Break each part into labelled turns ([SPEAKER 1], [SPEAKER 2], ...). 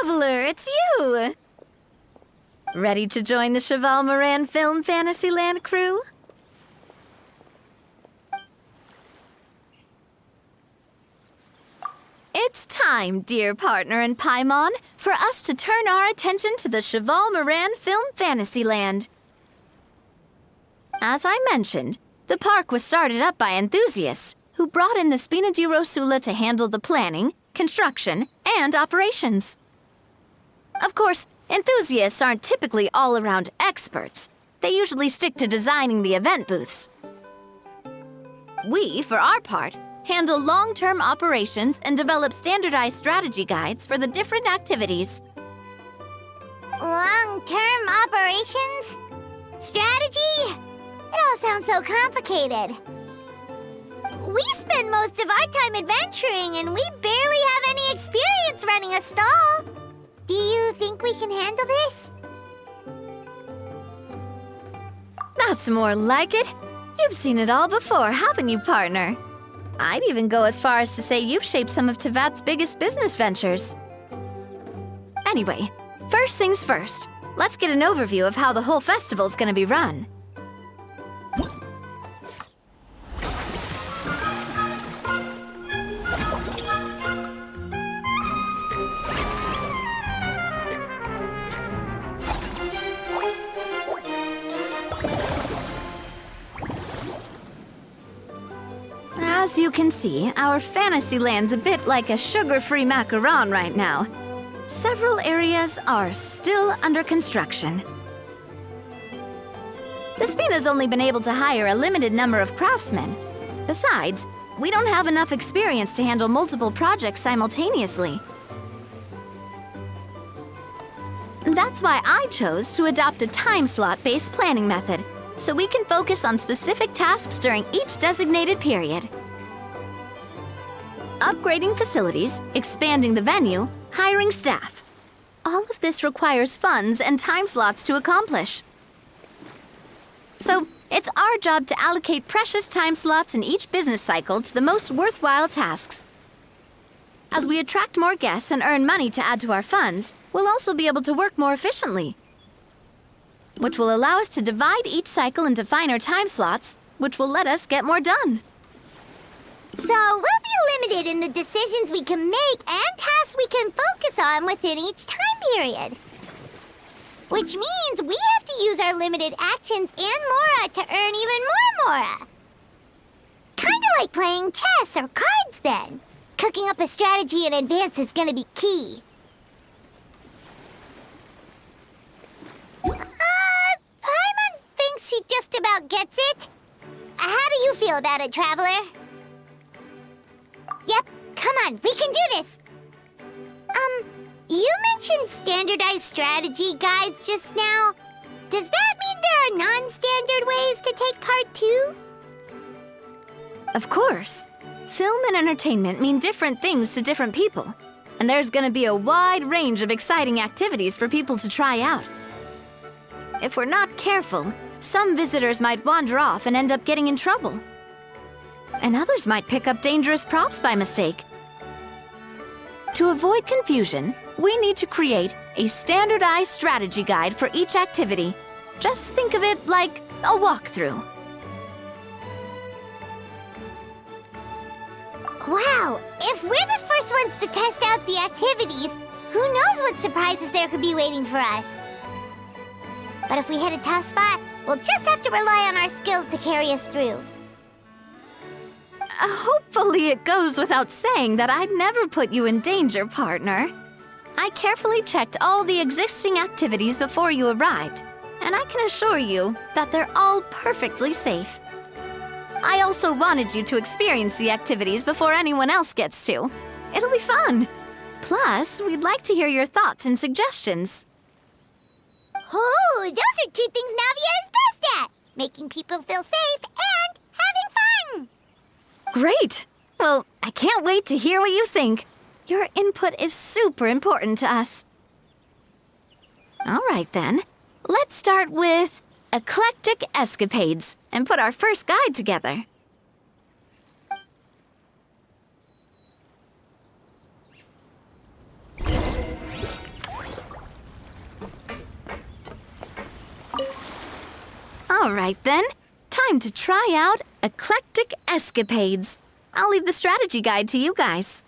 [SPEAKER 1] Traveler, it's you! Ready to join the Cheval Moran Film Fantasyland crew? It's time, dear partner in Paimon, for us to turn our attention to the Cheval Moran Film Fantasyland. As I mentioned, the park was started up by enthusiasts who brought in the Spina di Rosula to handle the planning, construction, and operations. Of course, enthusiasts aren't typically all-around experts. They usually stick to designing the event booths. We, for our part, handle long-term operations and develop standardized strategy guides for the different activities.
[SPEAKER 2] Long-term operations? Strategy? It all sounds so complicated. We spend most of our time adventuring, and we barely have any experience running a stall. Do you think we can handle this?
[SPEAKER 1] That's more like it. You've seen it all before, haven't you, partner? I'd even go as far as to say you've shaped some of Tevat's biggest business ventures. Anyway, first things first. Let's get an overview of how the whole festival's gonna be run. As you can see, our Fantasyland's a bit like a sugar-free macaron right now. Several areas are still under construction. The Spina's only been able to hire a limited number of craftsmen. Besides, we don't have enough experience to handle multiple projects simultaneously. That's why I chose to adopt a time slot-based planning method, so we can focus on specific tasks during each designated period. Upgrading facilities, expanding the venue, hiring staff. All of this requires funds and time slots to accomplish. So, it's our job to allocate precious time slots in each business cycle to the most worthwhile tasks. As we attract more guests and earn money to add to our funds, we'll also be able to work more efficiently, which will allow us to divide each cycle into finer time slots, which will let us get more done.
[SPEAKER 2] So we'll be limited in the decisions we can make and tasks we can focus on within each time period. Which means we have to use our limited actions and Mora to earn even more Mora. Kinda like playing chess or cards then. Cooking up a strategy in advance is gonna be key. Paimon thinks she just about gets it. How do you feel about it, Traveler? Yep, come on, we can do this! You mentioned standardized strategy guides just now. Does that mean there are non-standard ways to take part too?
[SPEAKER 1] Of course. Film and entertainment mean different things to different people, and there's gonna be a wide range of exciting activities for people to try out. If we're not careful, some visitors might wander off and end up getting in trouble. And others might pick up dangerous props by mistake. To avoid confusion, we need to create a standardized strategy guide for each activity. Just think of it like a walkthrough.
[SPEAKER 2] Wow, if we're the first ones to test out the activities, who knows what surprises there could be waiting for us? But if we hit a tough spot, we'll just have to rely on our skills to carry us through.
[SPEAKER 1] Hopefully it goes without saying that I'd never put you in danger, partner. I carefully checked all the existing activities before you arrived, and I can assure you that they're all perfectly safe. I also wanted you to experience the activities before anyone else gets to. It'll be fun. Plus, we'd like to hear your thoughts and suggestions.
[SPEAKER 2] Oh, those are two things Navia is best at! Making people feel safe and having fun!
[SPEAKER 1] Great! Well, I can't wait to hear what you think. Your input is super important to us. All right, then. Let's start with eclectic escapades and put our first guide together. All right, then. Time to try out Eclectic Escapades. I'll leave the strategy guide to you guys.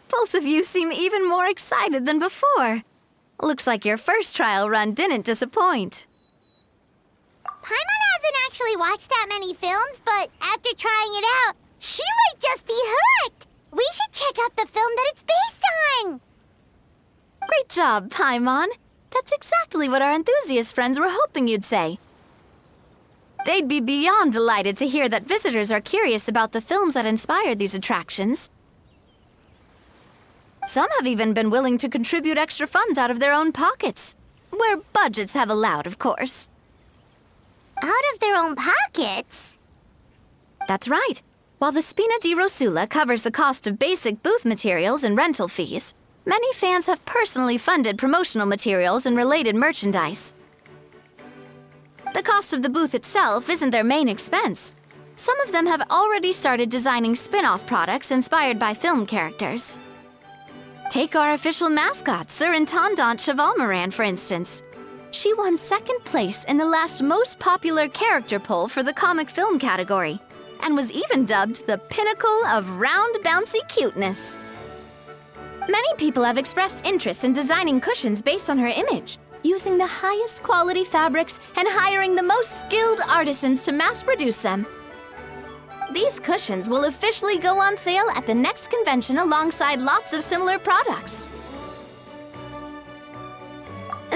[SPEAKER 1] Both of you seem even more excited than before. Looks like your first trial run didn't disappoint.
[SPEAKER 2] Paimon hasn't actually watched that many films, but after trying it out, she might just be hooked. We should check out the film that it's based on.
[SPEAKER 1] Great job, Paimon. That's exactly what our enthusiast friends were hoping you'd say. They'd be beyond delighted to hear that visitors are curious about the films that inspired these attractions. Some have even been willing to contribute extra funds out of their own pockets. Where budgets have allowed, of course.
[SPEAKER 2] Out of their own pockets?
[SPEAKER 1] That's right. While the Spina di Rosula covers the cost of basic booth materials and rental fees, many fans have personally funded promotional materials and related merchandise. The cost of the booth itself isn't their main expense. Some of them have already started designing spin-off products inspired by film characters. Take our official mascot, Surintendant Chevalmoran, for instance. She won second place in the last most popular character poll for the comic film category, and was even dubbed the pinnacle of round, bouncy cuteness. Many people have expressed interest in designing cushions based on her image, using the highest quality fabrics and hiring the most skilled artisans to mass-produce them. These cushions will officially go on sale at the next convention alongside lots of similar products.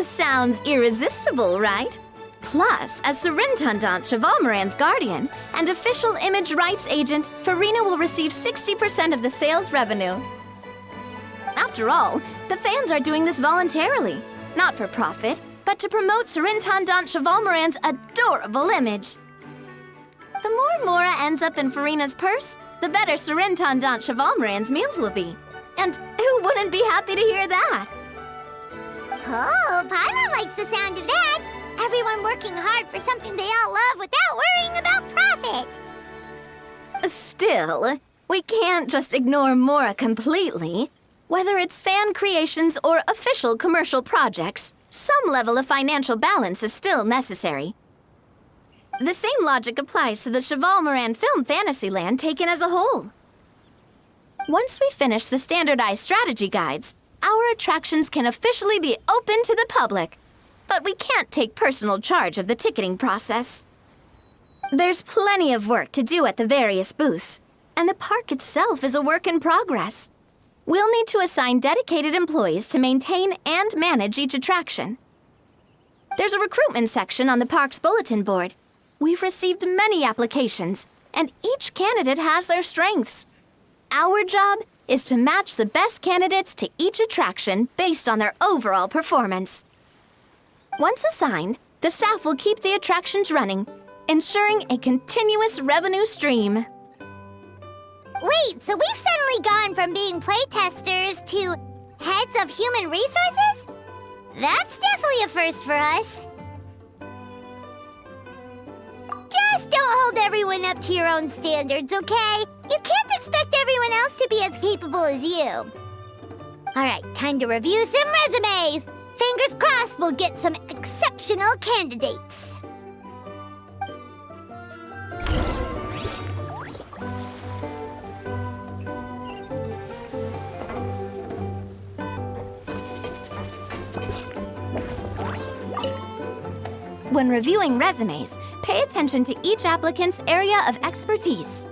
[SPEAKER 1] Sounds irresistible, right? Plus, as Surintendant Chevalmoran's guardian and official image rights agent, Farina will receive 60% of the sales revenue. After all, the fans are doing this voluntarily, not for profit, but to promote Surintendant Chevalmoran's adorable image. The more Mora ends up in Farina's purse, the better Surintendant Chevalmoran's meals will be. And who wouldn't be happy to hear that?
[SPEAKER 2] Oh, Paimon likes the sound of that. Everyone working hard for something they all love without worrying about profit.
[SPEAKER 1] Still, we can't just ignore Mora completely. Whether it's fan creations or official commercial projects, some level of financial balance is still necessary. The same logic applies to the Chevalmoran film Fantasyland taken as a whole. Once we finish the standardized strategy guides, our attractions can officially be open to the public, but we can't take personal charge of the ticketing process. There's plenty of work to do at the various booths, and the park itself is a work in progress. We'll need to assign dedicated employees to maintain and manage each attraction. There's a recruitment section on the park's bulletin board. We've received many applications, and each candidate has their strengths. Our job is to match the best candidates to each attraction based on their overall performance. Once assigned, the staff will keep the attractions running, ensuring a continuous revenue stream.
[SPEAKER 2] Wait, so we've suddenly gone from being playtesters to heads of human resources? That's definitely a first for us. Just don't hold everyone up to your own standards, okay? You can't expect everyone else to be as capable as you. All right, time to review some resumes. Fingers crossed we'll get some exceptional candidates.
[SPEAKER 1] When reviewing resumes, pay attention to each applicant's area of expertise.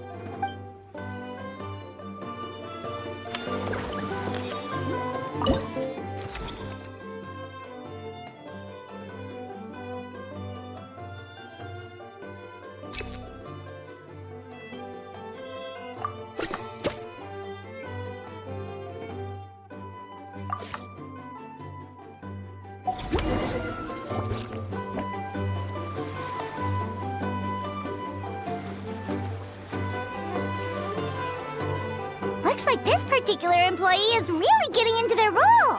[SPEAKER 2] Looks like this particular employee is really getting into their role.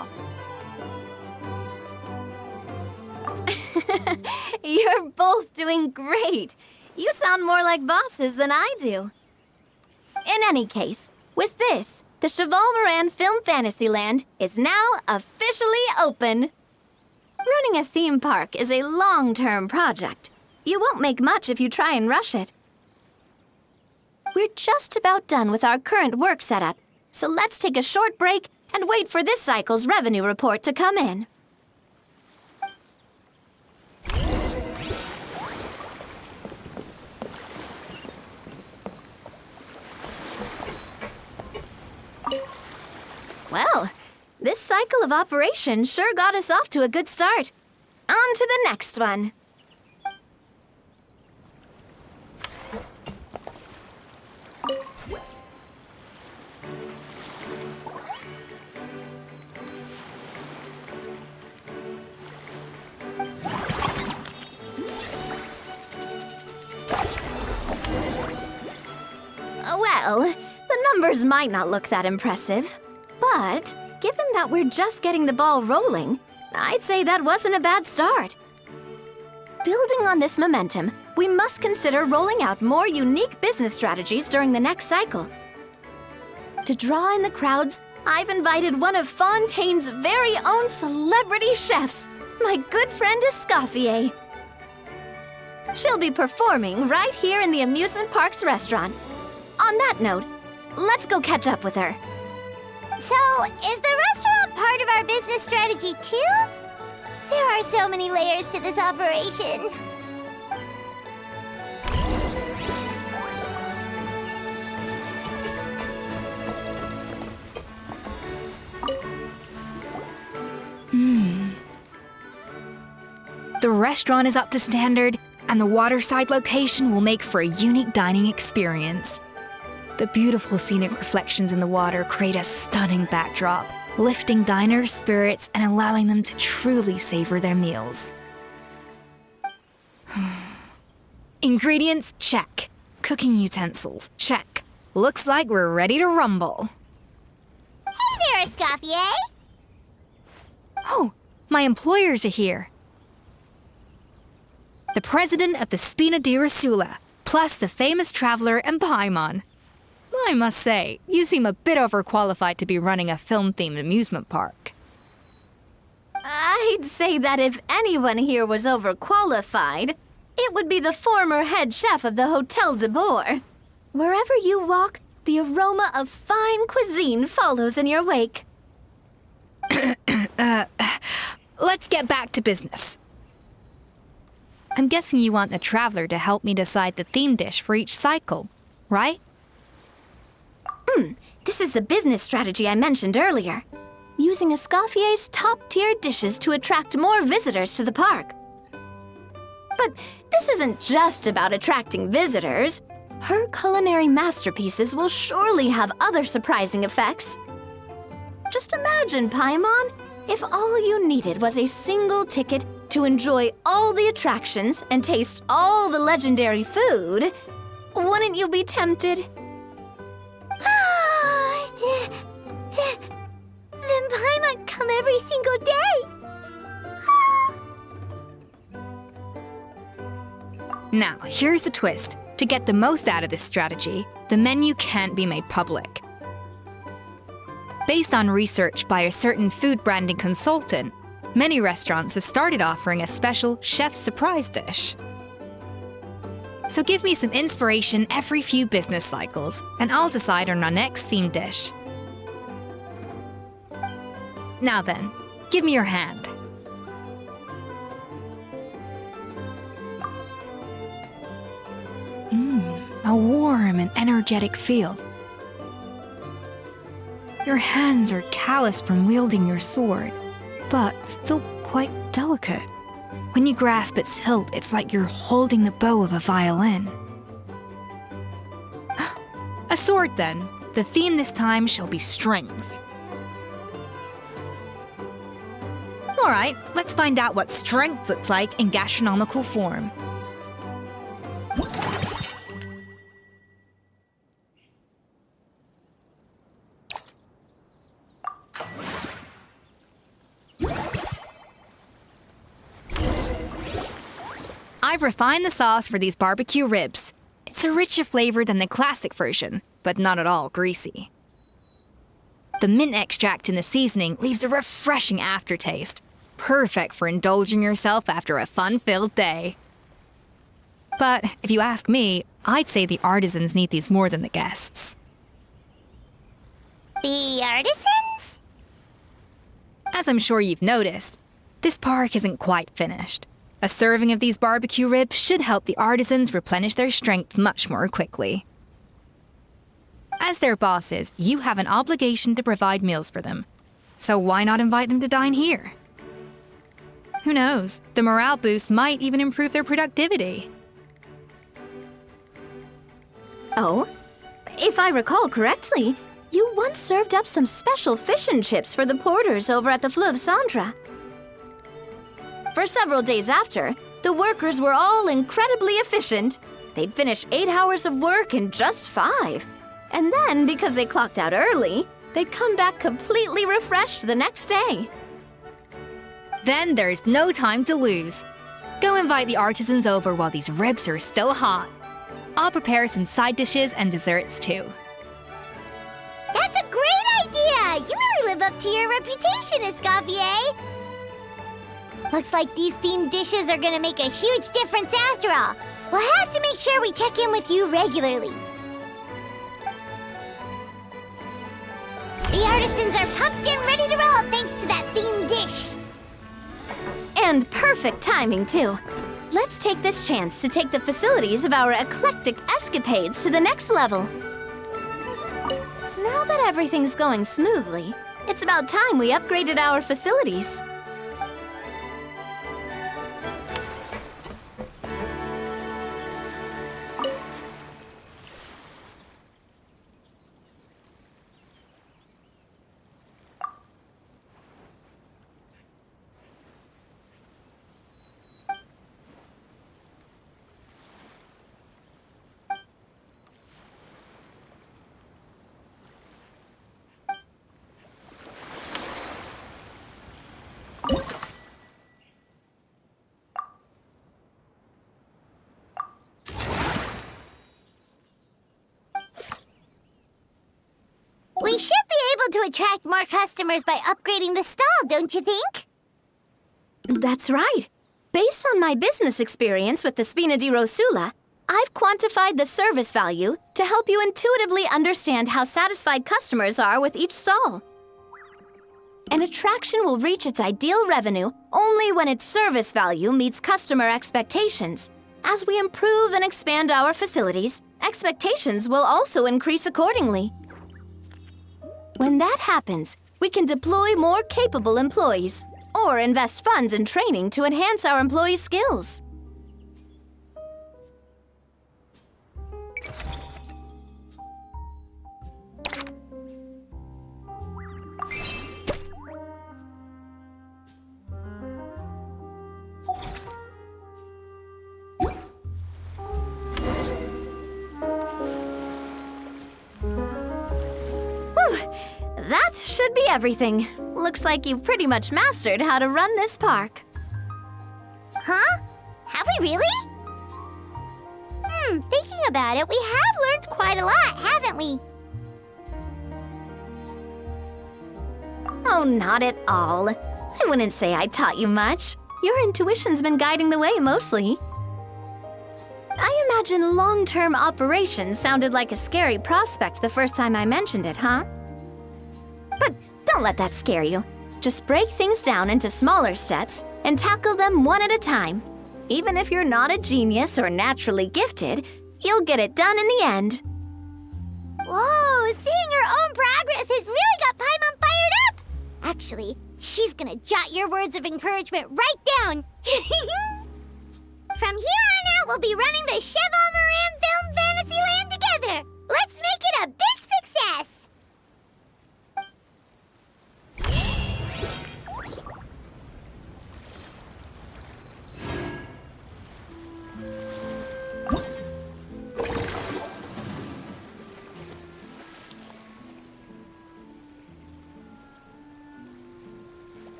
[SPEAKER 1] You're both doing great. You sound more like bosses than I do. In any case, with this, the Cheval-Moran Film Fantasyland is now officially open. Running a theme park is a long-term project. You won't make much if you try and rush it. We're just about done with our current work setup, so let's take a short break and wait for this cycle's revenue report to come in. Well, this cycle of operations sure got us off to a good start. On to the next one. Well, the numbers might not look that impressive, but given that we're just getting the ball rolling, I'd say that wasn't a bad start. Building on this momentum, we must consider rolling out more unique business strategies during the next cycle. To draw in the crowds, I've invited one of Fontaine's very own celebrity chefs, my good friend Escoffier. She'll be performing right here in the amusement park's restaurant. On that note, let's go catch up with her.
[SPEAKER 2] So, is the restaurant part of our business strategy too? There are so many layers to this operation.
[SPEAKER 3] The restaurant is up to standard, and the waterside location will make for a unique dining experience. The beautiful scenic reflections in the water create a stunning backdrop, lifting diners' spirits and allowing them to truly savor their meals. Ingredients, check. Cooking utensils, check. Looks like we're ready to rumble.
[SPEAKER 2] Hey there, Escoffier!
[SPEAKER 3] Oh, my employers are here. The president of the Spina di Rasula, plus the famous traveler and Paimon. I must say, you seem a bit overqualified to be running a film-themed amusement park.
[SPEAKER 1] I'd say that if anyone here was overqualified, it would be the former head chef of the Hotel de Boer. Wherever you walk, the aroma of fine cuisine follows in your wake.
[SPEAKER 3] Let's get back to business. I'm guessing you want the traveler to help me decide the theme dish for each cycle, right?
[SPEAKER 1] This is the business strategy I mentioned earlier. Using Escoffier's top-tier dishes to attract more visitors to the park. But this isn't just about attracting visitors. Her culinary masterpieces will surely have other surprising effects. Just imagine, Paimon, if all you needed was a single ticket to enjoy all the attractions and taste all the legendary food. Wouldn't you be tempted?
[SPEAKER 2] Then Paimon come every single day.
[SPEAKER 3] Now, here's the twist. To get the most out of this strategy, the menu can't be made public. Based on research by a certain food branding consultant, many restaurants have started offering a special chef surprise dish. So give me some inspiration every few business cycles, and I'll decide on our next theme dish. Now then, give me your hand. A warm and energetic feel. Your hands are calloused from wielding your sword, but still quite delicate. When you grasp its hilt, it's like you're holding the bow of a violin. A sword, then. The theme this time shall be strength. All right, let's find out what strength looks like in gastronomical form. I've refined the sauce for these barbecue ribs. It's a richer flavor than the classic version, but not at all greasy. The mint extract in the seasoning leaves a refreshing aftertaste, perfect for indulging yourself after a fun-filled day. But if you ask me, I'd say the artisans need these more than the guests.
[SPEAKER 2] The artisans?
[SPEAKER 3] As I'm sure you've noticed, this park isn't quite finished. A serving of these barbecue ribs should help the artisans replenish their strength much more quickly. As their bosses, you have an obligation to provide meals for them. So why not invite them to dine here? Who knows? The morale boost might even improve their productivity.
[SPEAKER 1] Oh, if I recall correctly, you once served up some special fish and chips for the porters over at the Fleuve Centre. For several days after, the workers were all incredibly efficient. They'd finish 8 hours of work in just 5. And then, because they clocked out early, they'd come back completely refreshed the next day.
[SPEAKER 3] Then there's no time to lose. Go invite the artisans over while these ribs are still hot. I'll prepare some side dishes and desserts too.
[SPEAKER 2] That's a great idea! You really live up to your reputation, Escoffier! Looks like these themed dishes are gonna make a huge difference after all. We'll have to make sure we check in with you regularly. The artisans are pumped and ready to roll thanks to that themed dish.
[SPEAKER 1] And perfect timing, too. Let's take this chance to take the facilities of our eclectic escapades to the next level. Now that everything's going smoothly, it's about time we upgraded our facilities.
[SPEAKER 2] We should be able to attract more customers by upgrading the stall, don't you think?
[SPEAKER 1] That's right. Based on my business experience with the Spina di Rosula, I've quantified the service value to help you intuitively understand how satisfied customers are with each stall. An attraction will reach its ideal revenue only when its service value meets customer expectations. As we improve and expand our facilities, expectations will also increase accordingly. When that happens, we can deploy more capable employees or invest funds in training to enhance our employees' skills. That should be everything. Looks like you've pretty much mastered how to run this park.
[SPEAKER 2] Huh? Have we really? Thinking about it, we have learned quite a lot, haven't we?
[SPEAKER 1] Oh, not at all. I wouldn't say I taught you much. Your intuition's been guiding the way mostly. I imagine long-term operations sounded like a scary prospect the first time I mentioned it, huh? But don't let that scare you. Just break things down into smaller steps and tackle them one at a time. Even if you're not a genius or naturally gifted, you'll get it done in the end.
[SPEAKER 2] Whoa, seeing your own progress has really got Paimon fired up! Actually, she's gonna jot your words of encouragement right down. From here on out, we'll be running the Cheval Moran Film Fantasyland together. Let's make it a big success!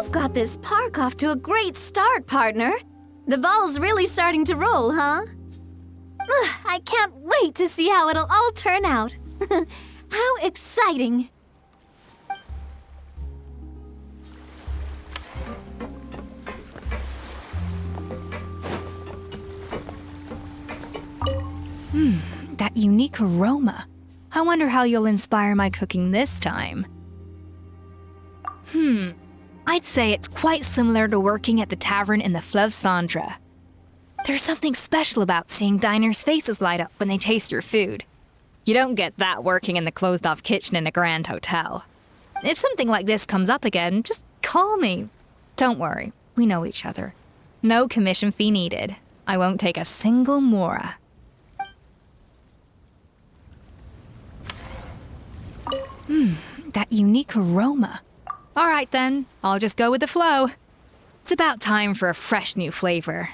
[SPEAKER 1] You've got this park off to a great start, partner. The ball's really starting to roll, huh? Ugh, I can't wait to see how it'll all turn out. How exciting!
[SPEAKER 3] That unique aroma. I wonder how you'll inspire my cooking this time. I'd say it's quite similar to working at the tavern in the Fleuve Cendre. There's something special about seeing diners' faces light up when they taste your food. You don't get that working in the closed-off kitchen in a grand hotel. If something like this comes up again, just call me. Don't worry, we know each other. No commission fee needed. I won't take a single mora. That unique aroma. All right then, I'll just go with the flow. It's about time for a fresh new flavor.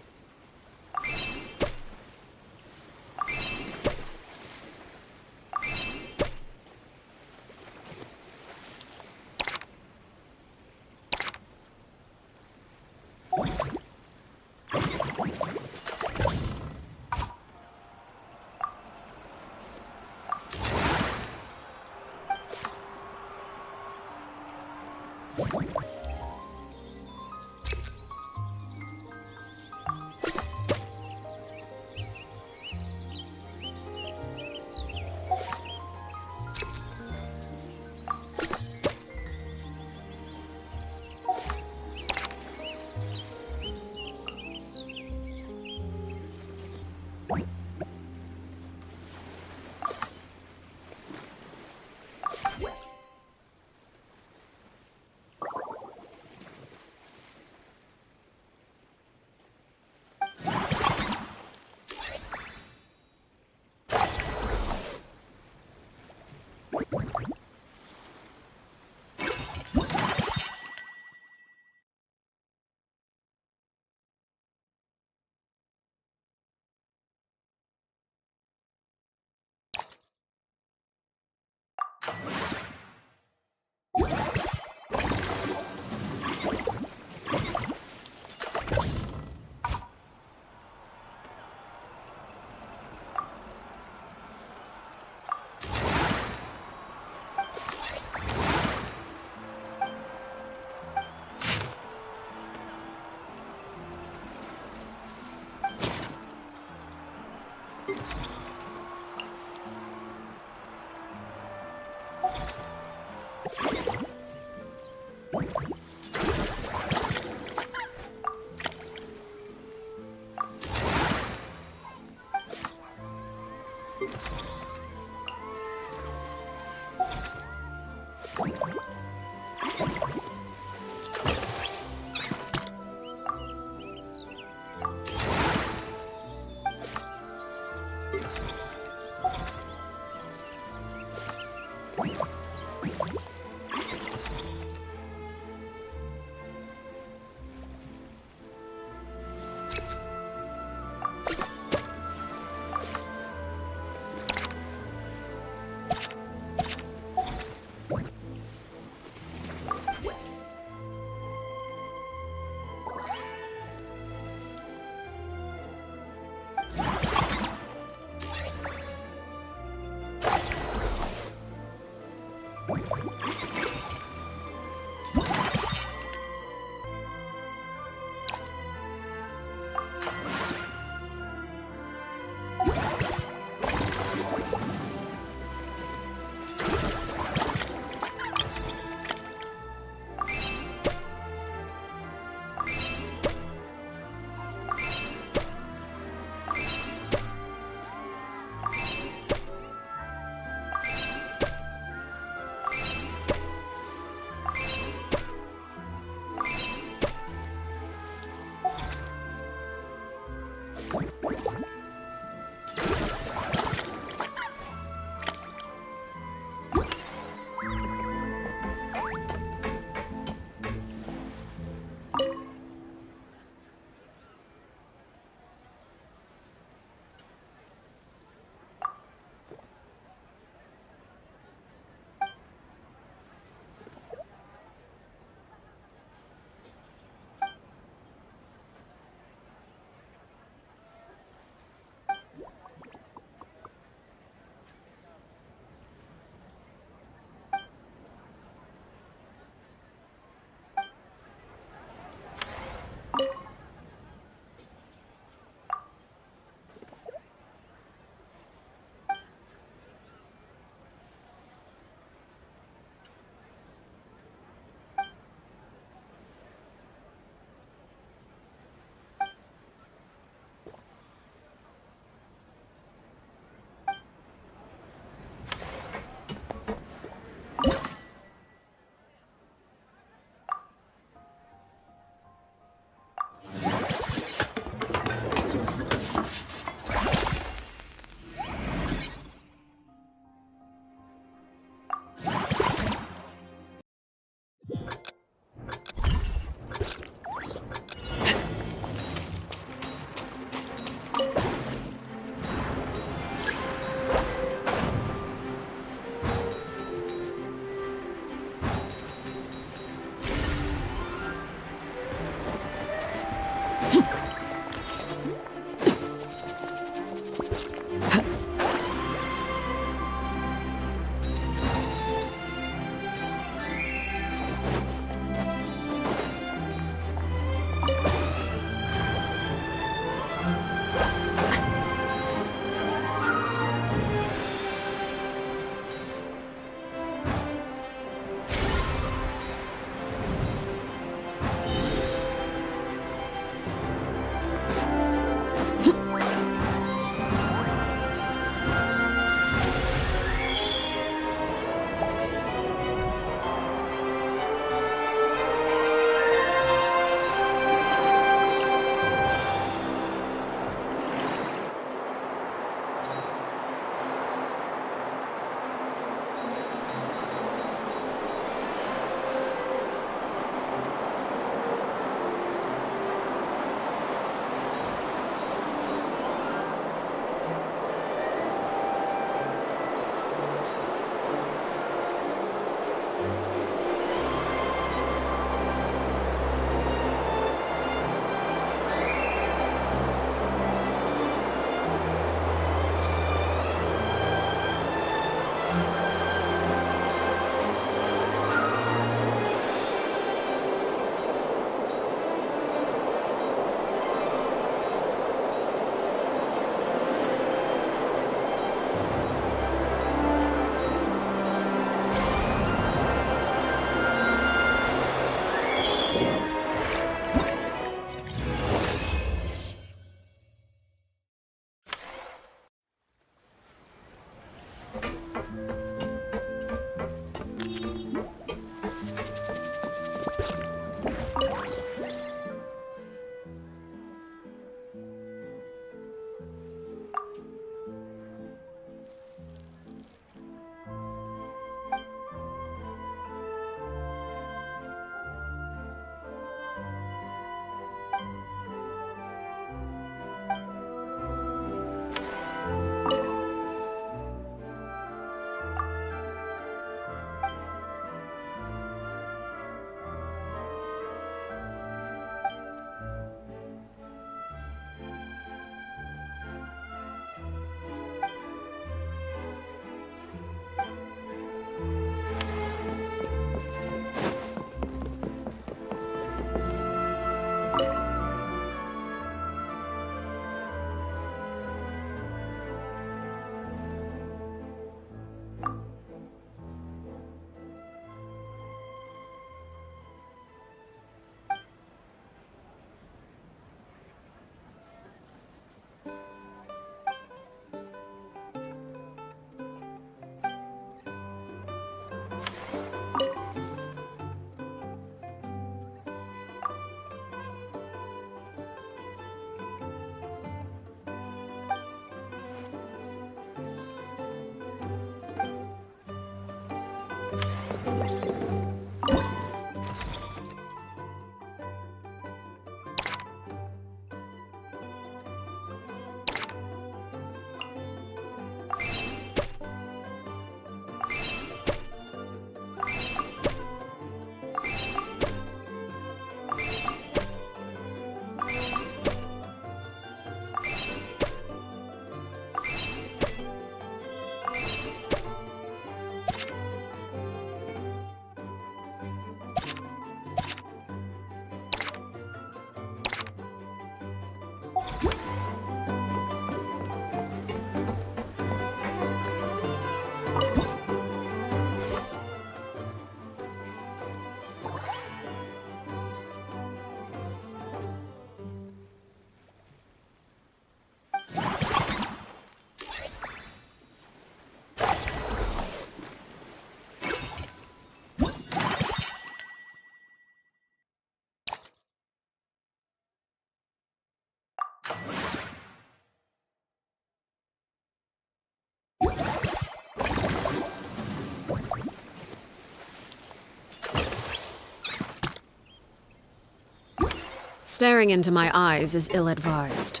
[SPEAKER 4] Staring into my eyes is ill-advised.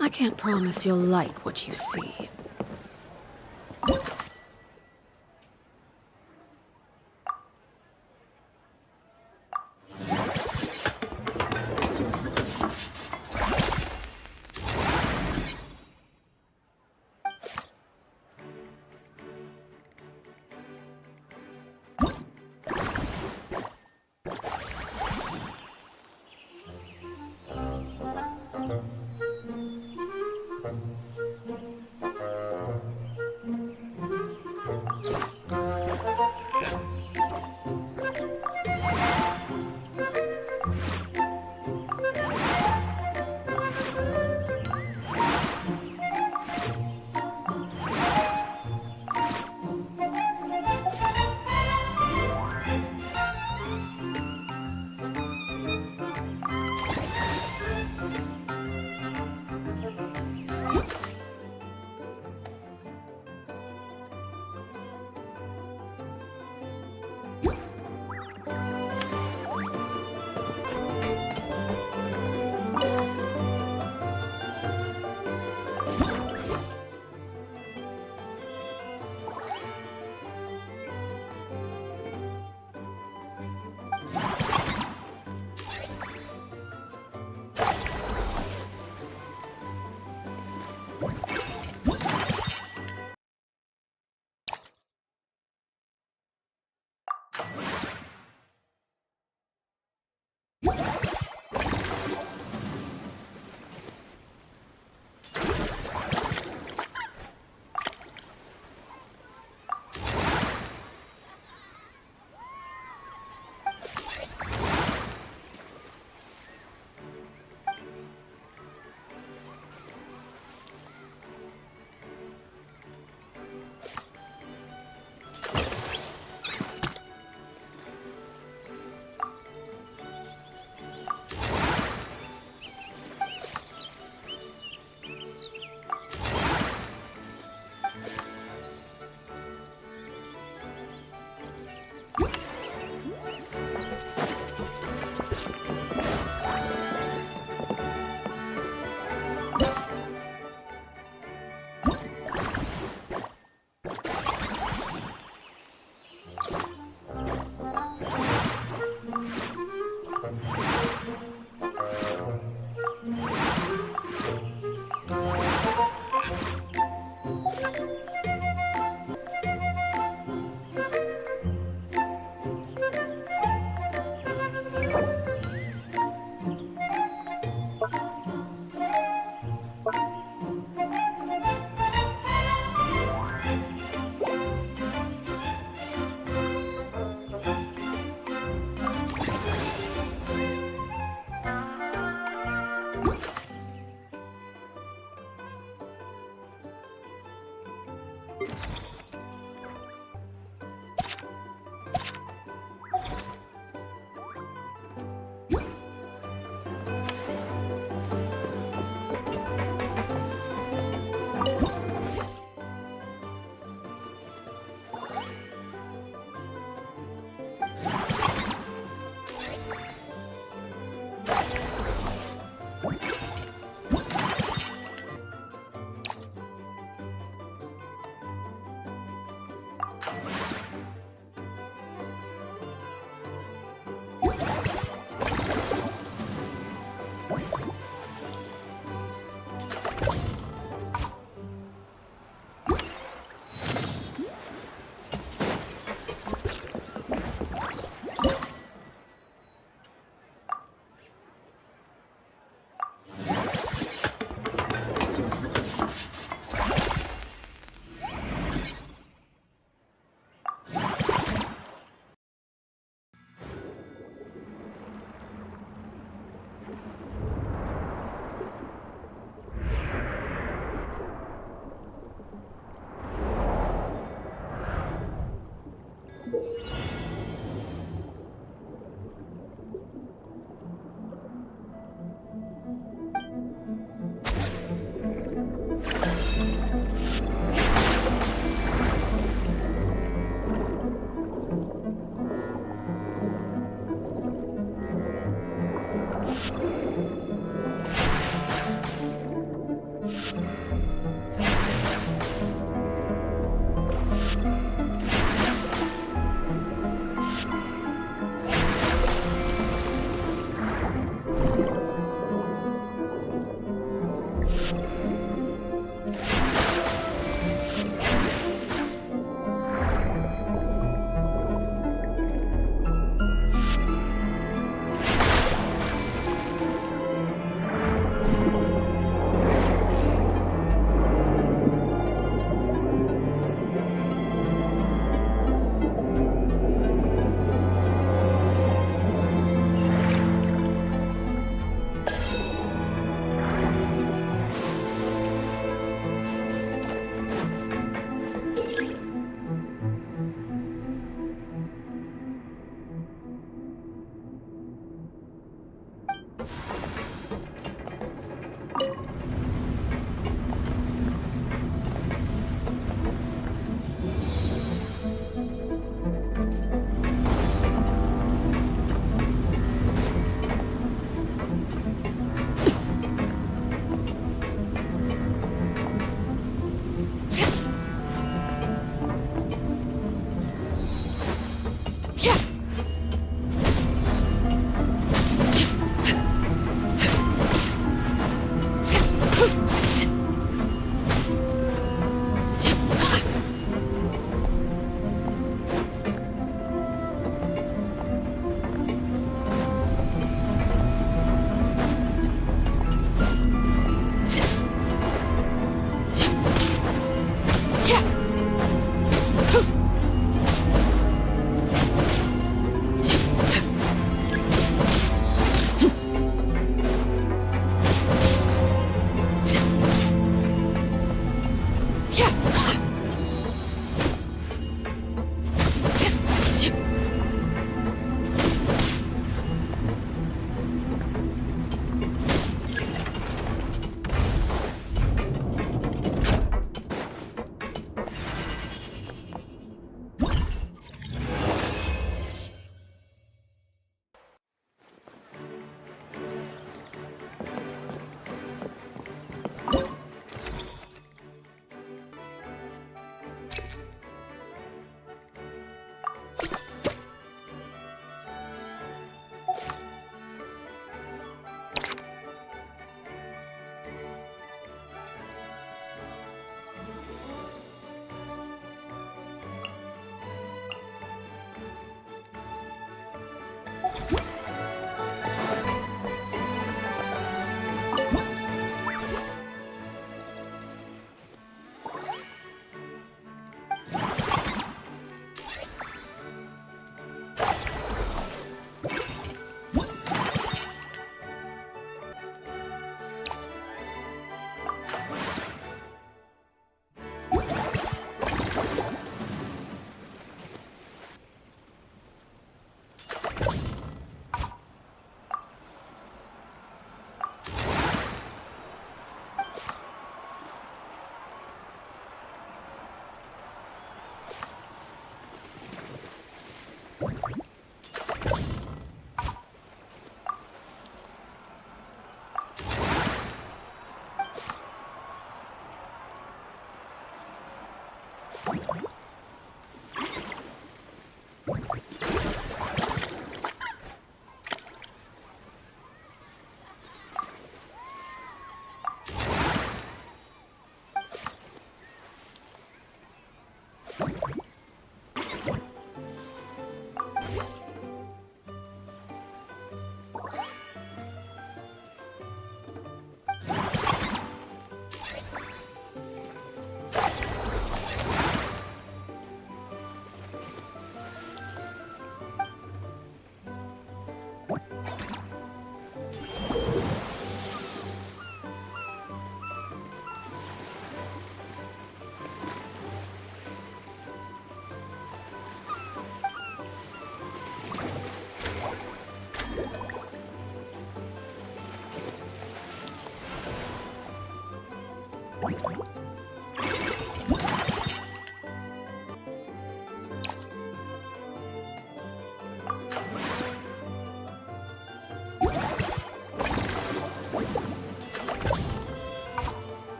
[SPEAKER 4] I can't promise you'll like what you see.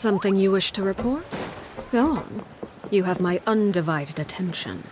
[SPEAKER 4] Something you wish to report? Go on. You have my undivided attention.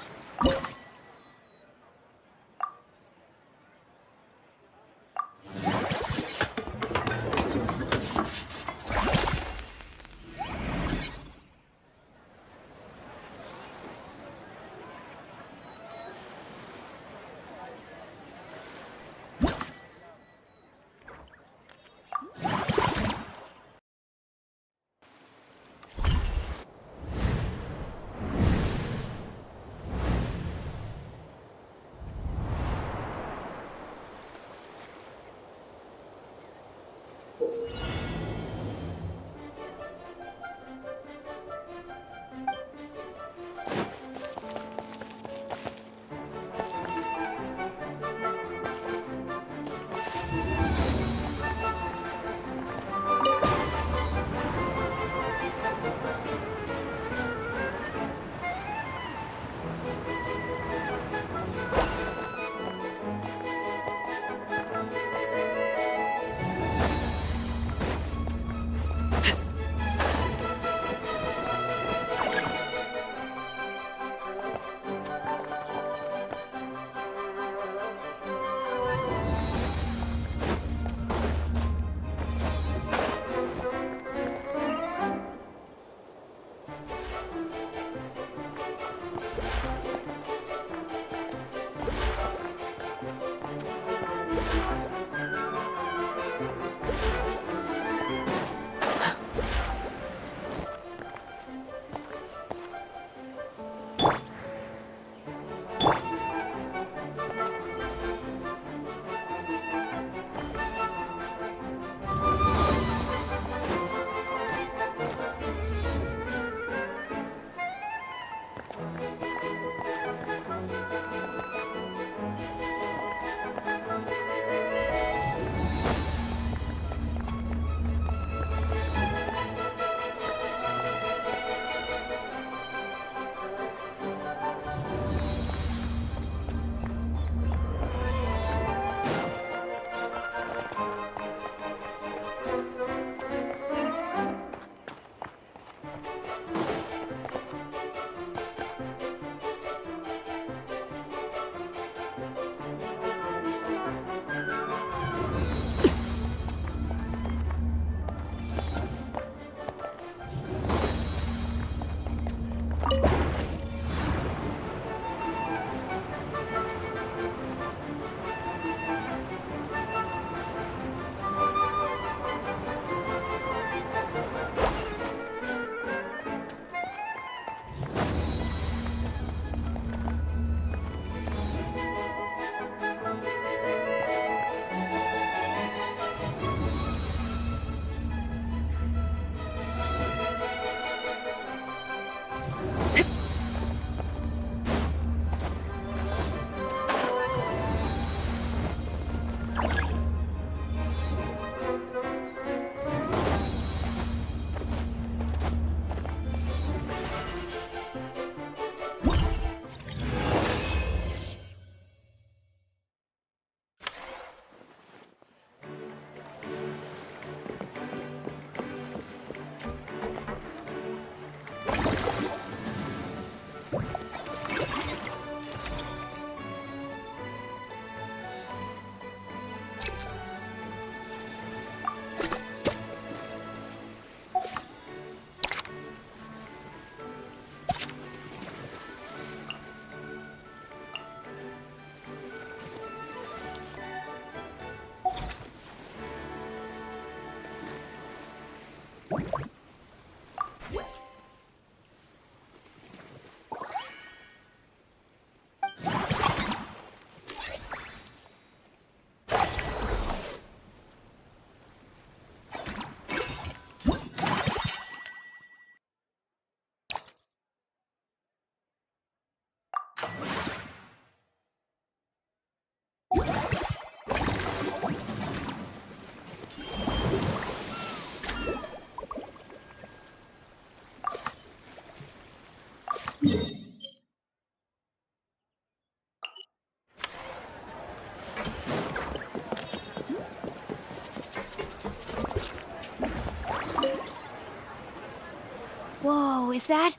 [SPEAKER 3] Whoa, is that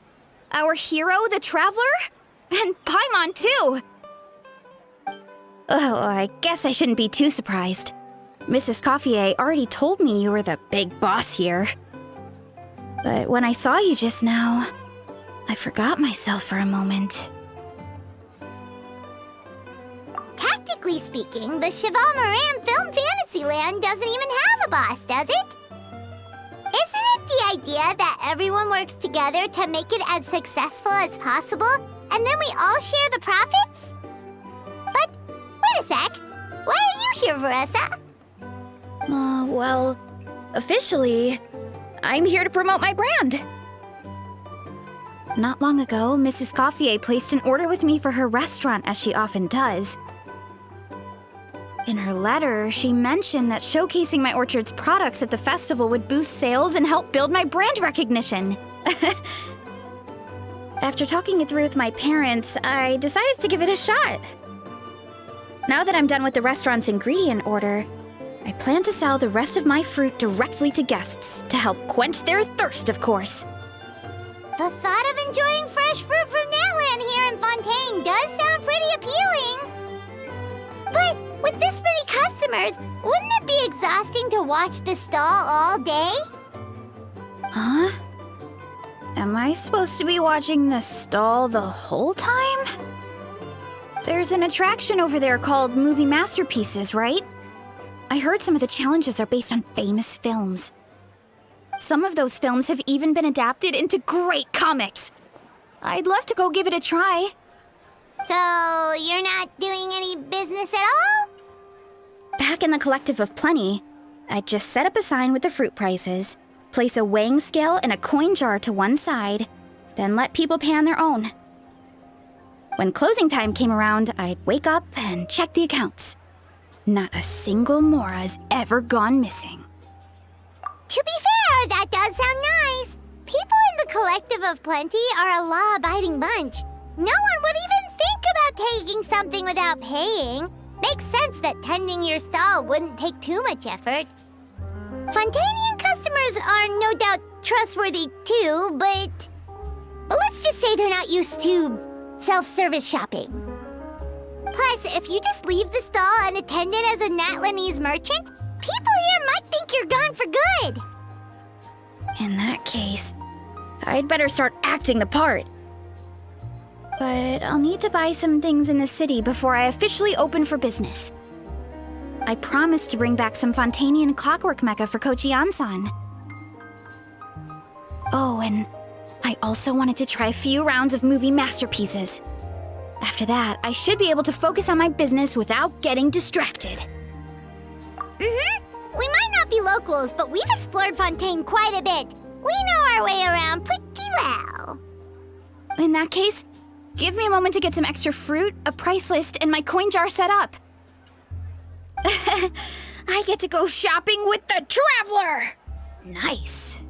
[SPEAKER 3] our hero, the Traveler? And Paimon, too! Oh, I guess I shouldn't be too surprised. Mrs. Coiffier already told me you were the big boss here. But when I saw you just now, I forgot myself for a moment.
[SPEAKER 2] Technically speaking, the Cheval Moran Film Fantasyland doesn't even have a boss, does it? Isn't it the idea that everyone works together to make it as successful as possible, and then we all share the profits? But, wait a sec. Why are you here, Veressa?
[SPEAKER 3] Well, officially, I'm here to promote my brand. Not long ago, Mrs. Coiffier placed an order with me for her restaurant, as she often does. In her letter, she mentioned that showcasing my orchard's products at the festival would boost sales and help build my brand recognition. After talking it through with my parents, I decided to give it a shot. Now that I'm done with the restaurant's ingredient order, I plan to sell the rest of my fruit directly to guests to help quench their thirst, of course.
[SPEAKER 2] The thought of enjoying fresh fruit from Natland here in Fontaine does sound pretty appealing. But with this many customers, wouldn't it be exhausting to watch the stall all day?
[SPEAKER 3] Huh? Am I supposed to be watching the stall the whole time? There's an attraction over there called Movie Masterpieces, right? I heard some of the challenges are based on famous films. Some of those films have even been adapted into great comics. I'd love to go give it a try.
[SPEAKER 2] So, you're not doing any business at all?
[SPEAKER 3] Back in the Collective of Plenty, I'd just set up a sign with the fruit prices, place a weighing scale and a coin jar to one side, then let people pay on their own. When closing time came around, I'd wake up and check the accounts. Not a single Mora's ever gone missing.
[SPEAKER 2] To be fair, that does sound nice. People in the Collective of Plenty are a law-abiding bunch. No one would even think about taking something without paying. Makes sense that tending your stall wouldn't take too much effort. Fontainian customers are no doubt trustworthy too, but let's just say they're not used to self-service shopping. Plus, if you just leave the stall unattended as a Natlanese merchant, people here might think you're gone for good.
[SPEAKER 3] In that case, I'd better start acting the part. But I'll need to buy some things in the city before I officially open for business. I promised to bring back some Fontainian clockwork mecha for Kochi-san. Oh, and I also wanted to try a few rounds of movie masterpieces. After that, I should be able to focus on my business without getting distracted.
[SPEAKER 2] We might not be locals, but we've explored Fontaine quite a bit. We know our way around pretty well.
[SPEAKER 3] In that case, give me a moment to get some extra fruit, a price list, and my coin jar set up. I get to go shopping with the Traveler! Nice.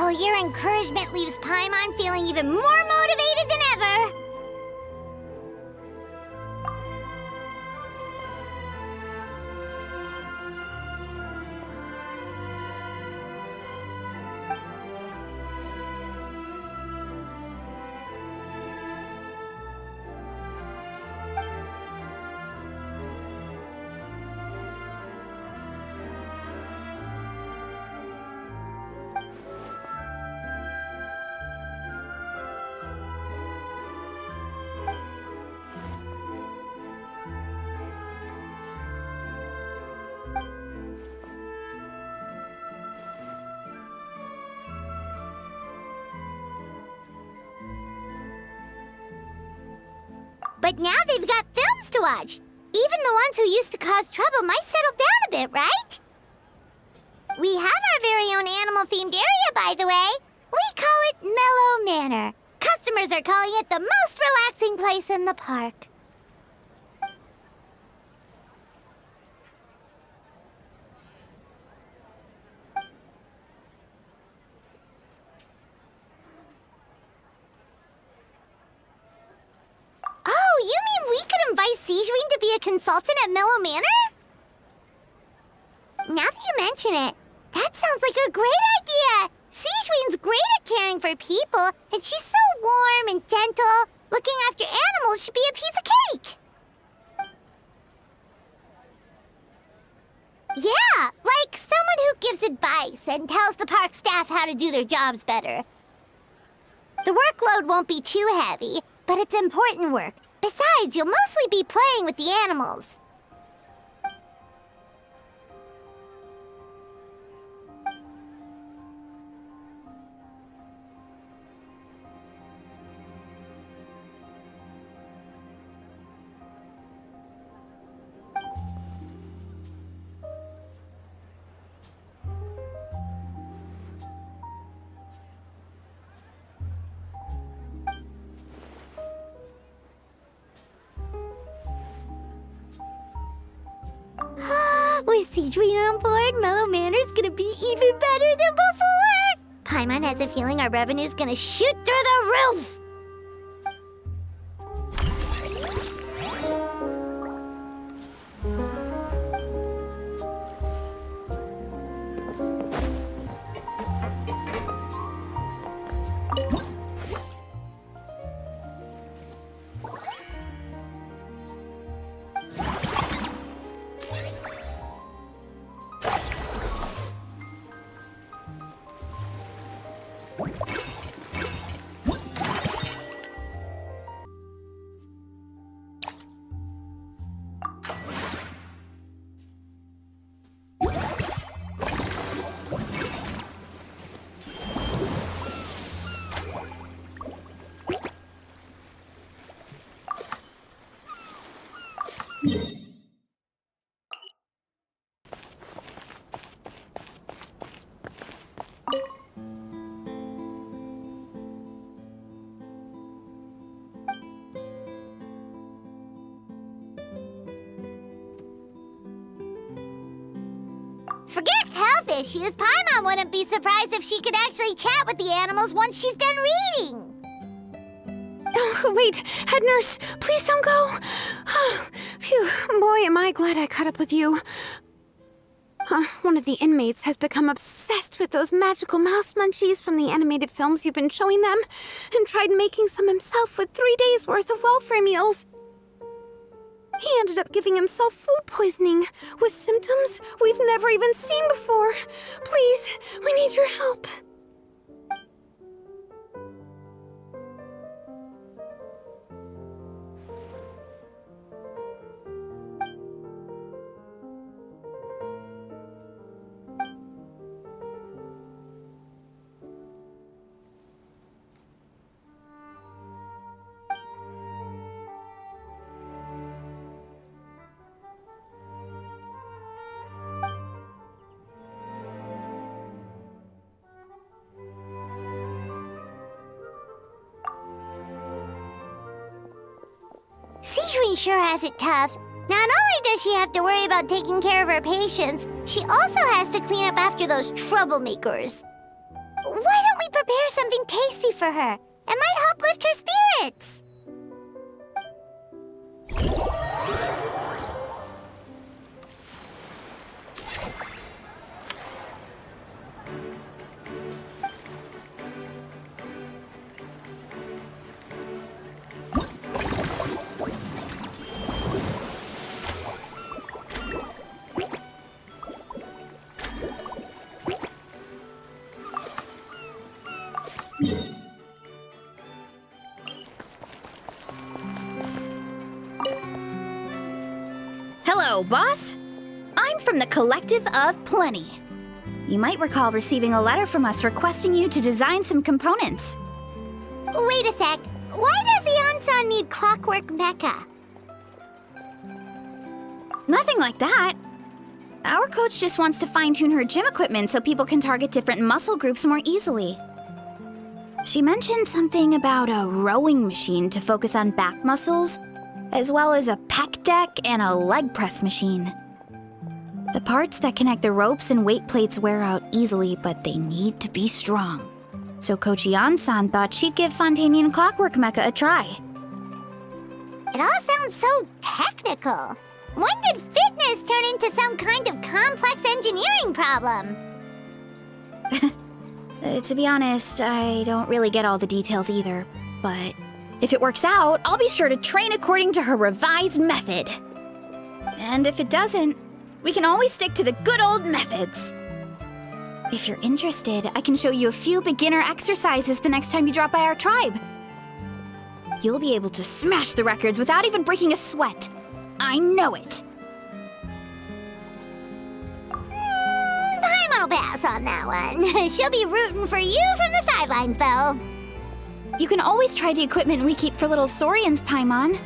[SPEAKER 2] Oh, your encouragement leaves Paimon feeling even more motivated than ever. But now they've got films to watch. Even the ones who used to cause trouble might settle down a bit, right? We have our very own animal-themed area, by the way. We call it Mellow Manor. Customers are calling it the most relaxing place in the park. Oh, you mean we could invite Sejuin to be a consultant at Mellow Manor? Now that you mention it, that sounds like a great idea! Sejuin's great at caring for people, and she's so warm and gentle. Looking after animals should be a piece of cake! Yeah, like someone who gives advice and tells the park staff how to do their jobs better. The workload won't be too heavy, but it's important work. Besides, you'll mostly be playing with the animals. With Sejuin on board, Mellow Manor's gonna be even better than before! Paimon has a feeling our revenue's gonna shoot through the roof! Forget health issues. Paimon wouldn't be surprised if she could actually chat with the animals once she's done reading.
[SPEAKER 3] Oh, wait, head nurse, please don't go. Phew, boy, am I glad I caught up with you. One of the inmates has become obsessed with those magical mouse munchies from the animated films you've been showing them, and tried making some himself with 3 days' worth of welfare meals. He ended up giving himself food poisoning, with symptoms we've never even seen before. Please, we need your help.
[SPEAKER 2] Sejuin sure has it tough. Not only does she have to worry about taking care of her patients, she also has to clean up after those troublemakers. Why don't we we prepare something tasty for her? It might help lift her spirits.
[SPEAKER 1] Hello, boss. I'm from the Collective of Plenty. You might recall receiving a letter from us requesting you to design some components.
[SPEAKER 2] Wait a sec. Why does Ian-san need clockwork mecha?
[SPEAKER 1] Nothing like that. Our coach just wants to fine-tune her gym equipment so people can target different muscle groups more easily. She mentioned something about a rowing machine to focus on back muscles, as well as a pec deck and a leg press machine. The parts that connect the ropes and weight plates wear out easily, but they need to be strong. So Coach Ian-san thought she'd give Fontaine Clockwork Mecha a try.
[SPEAKER 2] It all sounds so technical. When did fitness turn into some kind of complex engineering problem?
[SPEAKER 1] To be honest, I don't really get all the details either, but if it works out, I'll be sure to train according to her revised method. And if it doesn't, we can always stick to the good old methods. If you're interested, I can show you a few beginner exercises the next time you drop by our tribe. You'll be able to smash the records without even breaking a sweat. I know it.
[SPEAKER 2] Paimon will pass on that one. She'll be rooting for you from the sidelines, though.
[SPEAKER 1] You can always try the equipment we keep for little Saurians, Paimon.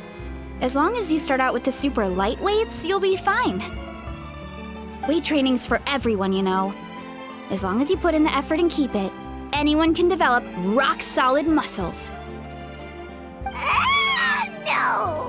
[SPEAKER 1] As long as you start out with the super lightweights, you'll be fine. Weight training's for everyone, you know. As long as you put in the effort and keep it, anyone can develop rock-solid muscles.
[SPEAKER 2] No!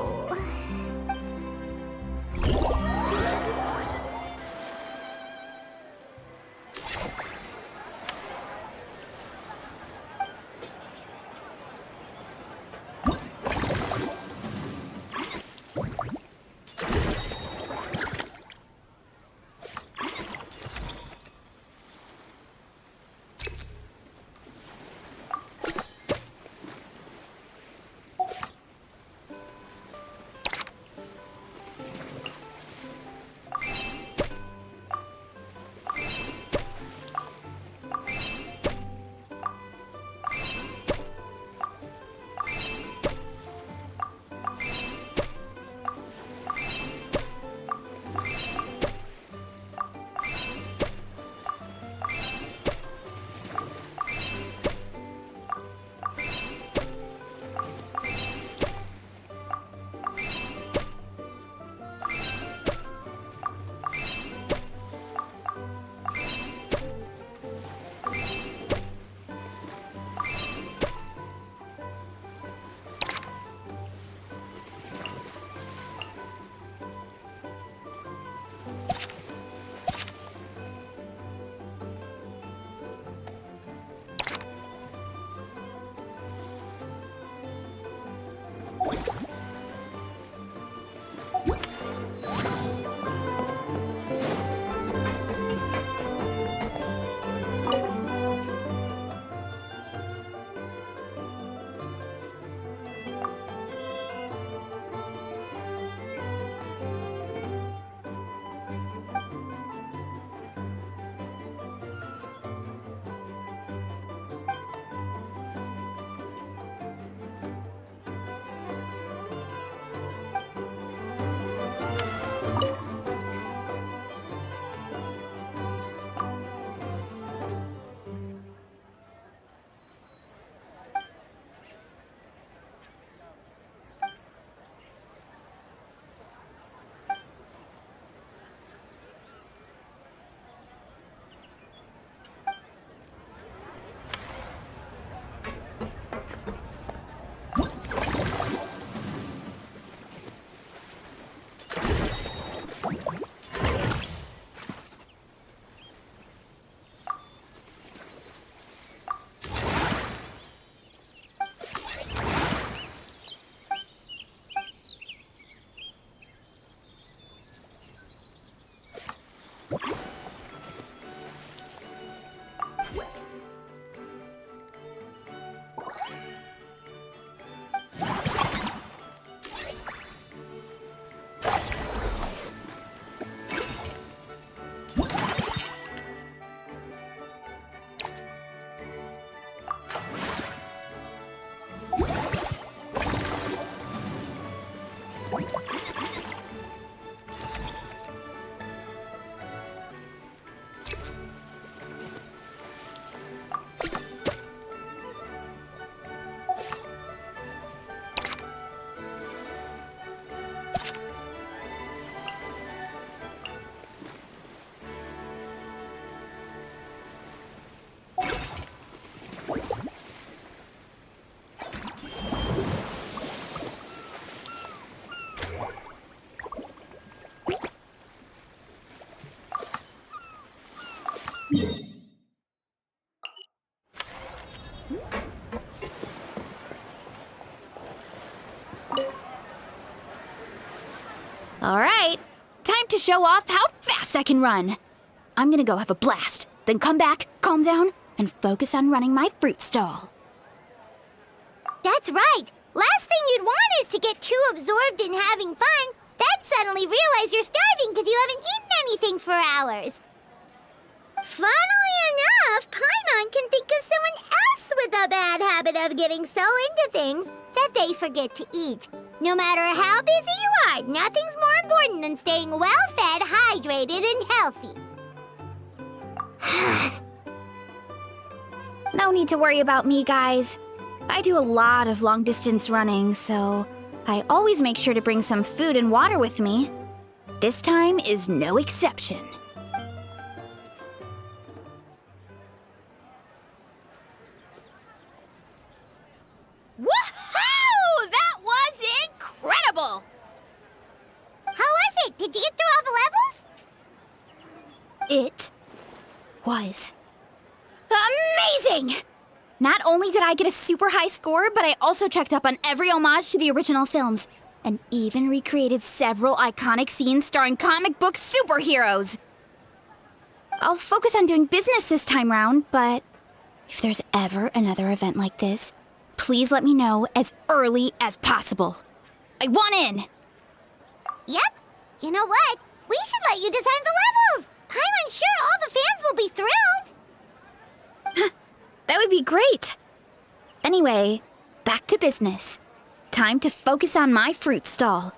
[SPEAKER 5] All right, time to show off how fast I can run. I'm gonna go have a blast, then come back, calm down, and focus on running my fruit stall.
[SPEAKER 2] That's right. Last thing you'd want is to get too absorbed in having fun, then suddenly realize you're starving because you haven't eaten anything for hours. Funnily enough, Paimon can think of someone else with a bad habit of getting so into things that they forget to eat. No matter how busy you are, nothing's more important than staying well-fed, hydrated, and healthy.
[SPEAKER 5] No need to worry about me, guys. I do a lot of long-distance running, so I always make sure to bring some food and water with me. This time is no exception.
[SPEAKER 1] Woohoo! That was incredible!
[SPEAKER 2] How was it? Did you get through all the levels?
[SPEAKER 5] It was amazing! Not only did I get a super high score, but I also checked up on every homage to the original films, and even recreated several iconic scenes starring comic book superheroes. I'll focus on doing business this time round, but if there's ever another event like this, please let me know as early as possible. I want in!
[SPEAKER 2] Yep. You know what? We should let you design the levels. I'm sure all the fans will be thrilled.
[SPEAKER 5] That would be great. Anyway, back to business. Time to focus on my fruit stall.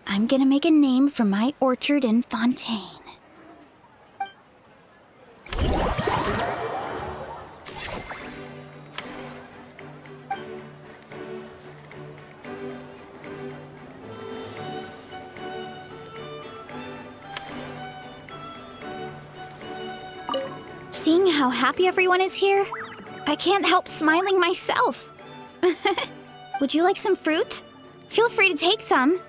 [SPEAKER 5] I'm gonna make a name for my orchard in Fontaine. Seeing how happy everyone is here, I can't help smiling myself. Would you like some fruit? Feel free to take some.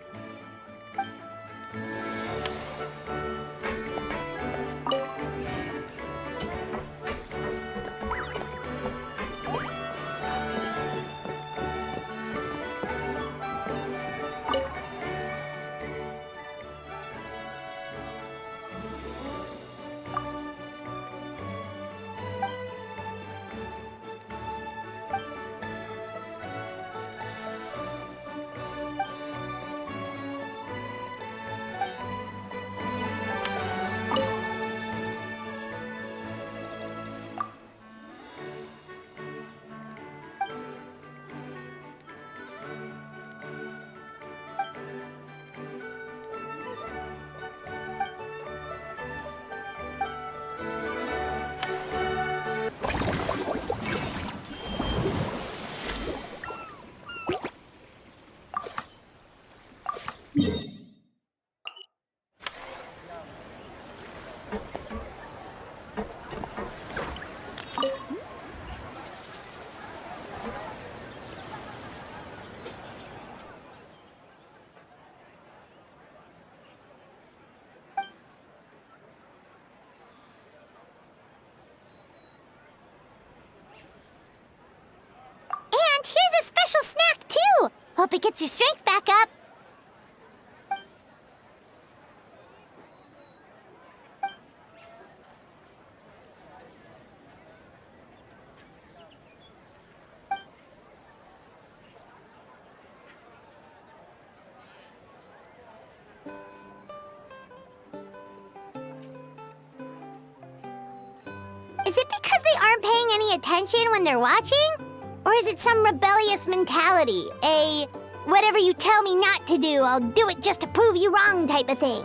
[SPEAKER 2] Hope it gets your strength back up. Is it because they aren't paying any attention when they're watching? Or is it some rebellious mentality? A whatever you tell me not to do, I'll do it just to prove you wrong type of thing?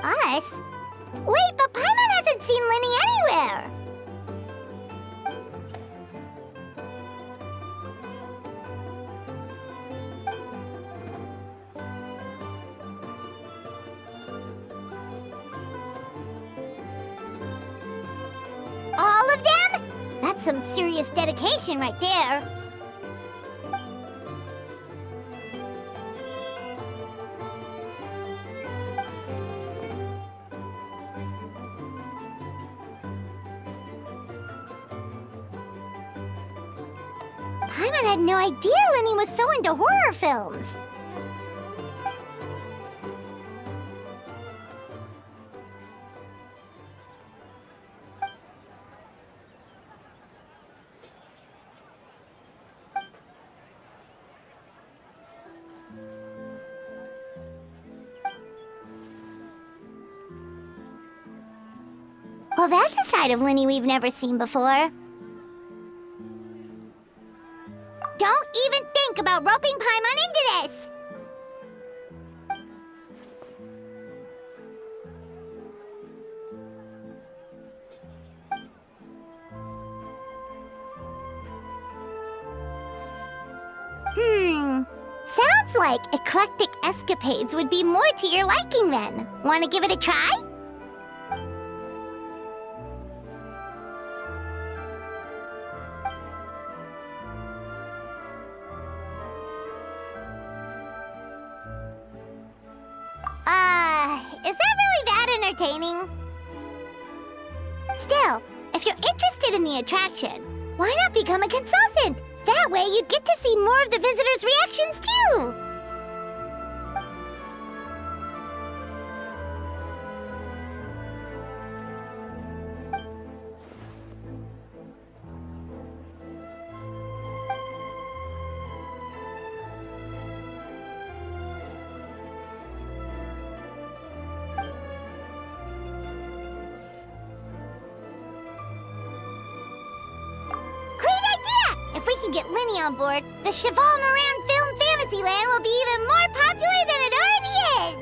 [SPEAKER 2] Us? Wait, but Paimon hasn't seen Linny anywhere! All of them? That's some serious dedication right there. Paimon had no idea Linny was so into horror films. Well, that's a side of Linny we've never seen before. Don't even think about roping Paimon into this! Sounds like eclectic escapades would be more to your liking then. Want to give it a try? Is that really that entertaining? Still, if you're interested in the attraction, why not become a consultant? That way you'd get to see more of the visitors' reactions too! If we can get Linny on board, the Cheval Moran Film Fantasyland will be even more popular than it already is!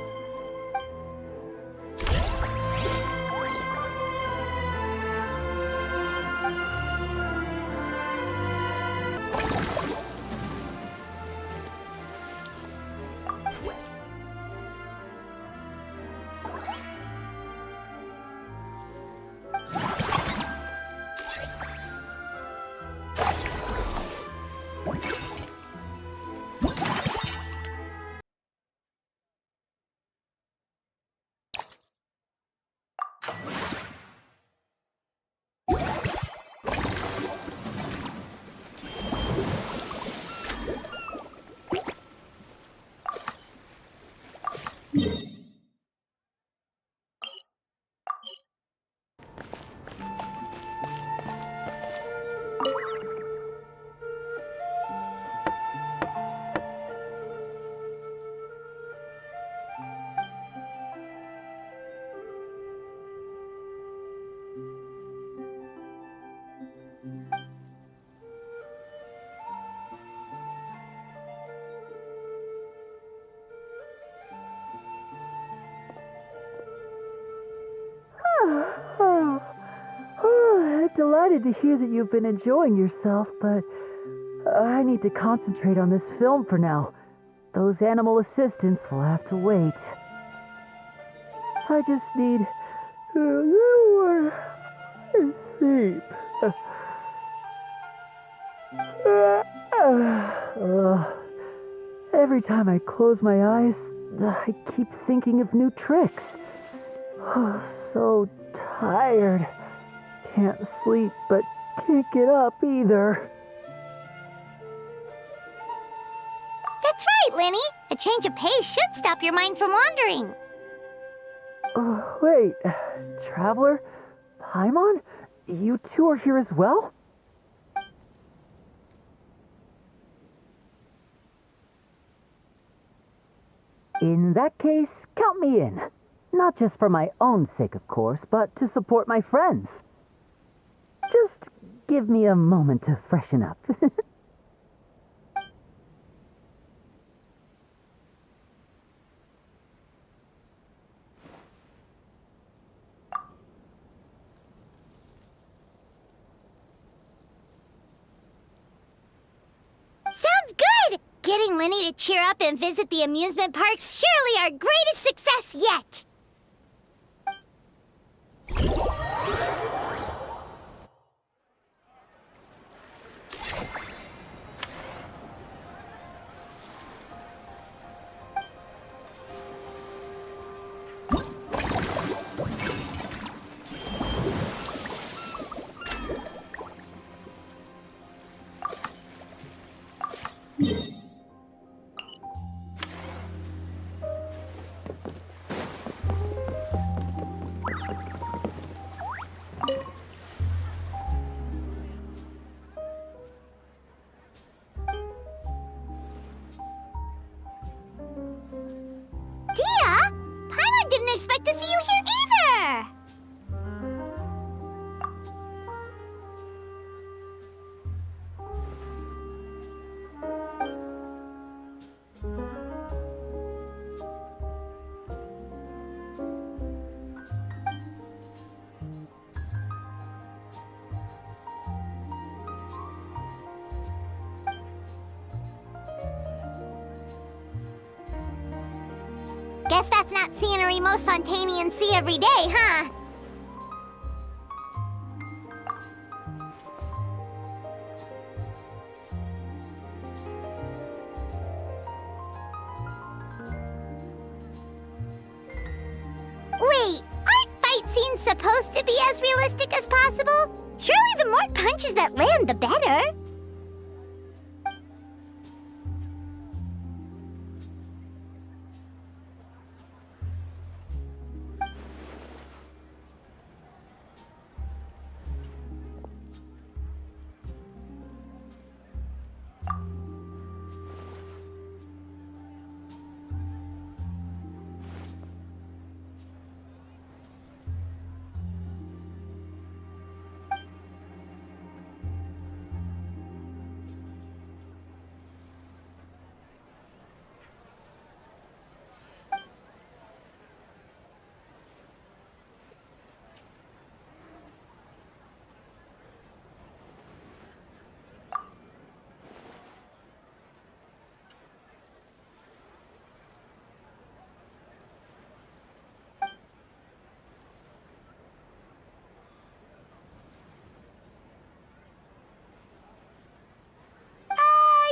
[SPEAKER 6] Delighted to hear that you've been enjoying yourself, but I need to concentrate on this film for now. Those animal assistants will have to wait. I just need a little more sleep. Every time I close my eyes, I keep thinking of new tricks. So tired. Can't sleep, but can't get up either.
[SPEAKER 2] That's right, Lenny. A change of pace should stop your mind from wandering.
[SPEAKER 6] Wait, Traveler? Paimon? You two are here as well? In that case, count me in. Not just for my own sake, of course, but to support my friends. Just give me a moment to freshen up.
[SPEAKER 2] Sounds good! Getting Lenny to cheer up and visit the amusement park's surely our greatest success yet! Didn't expect to see you here either! Guess that's not scenery most Fontainians see every day, huh? Wait, aren't fight scenes supposed to be as realistic as possible? Surely the more punches that land, the better.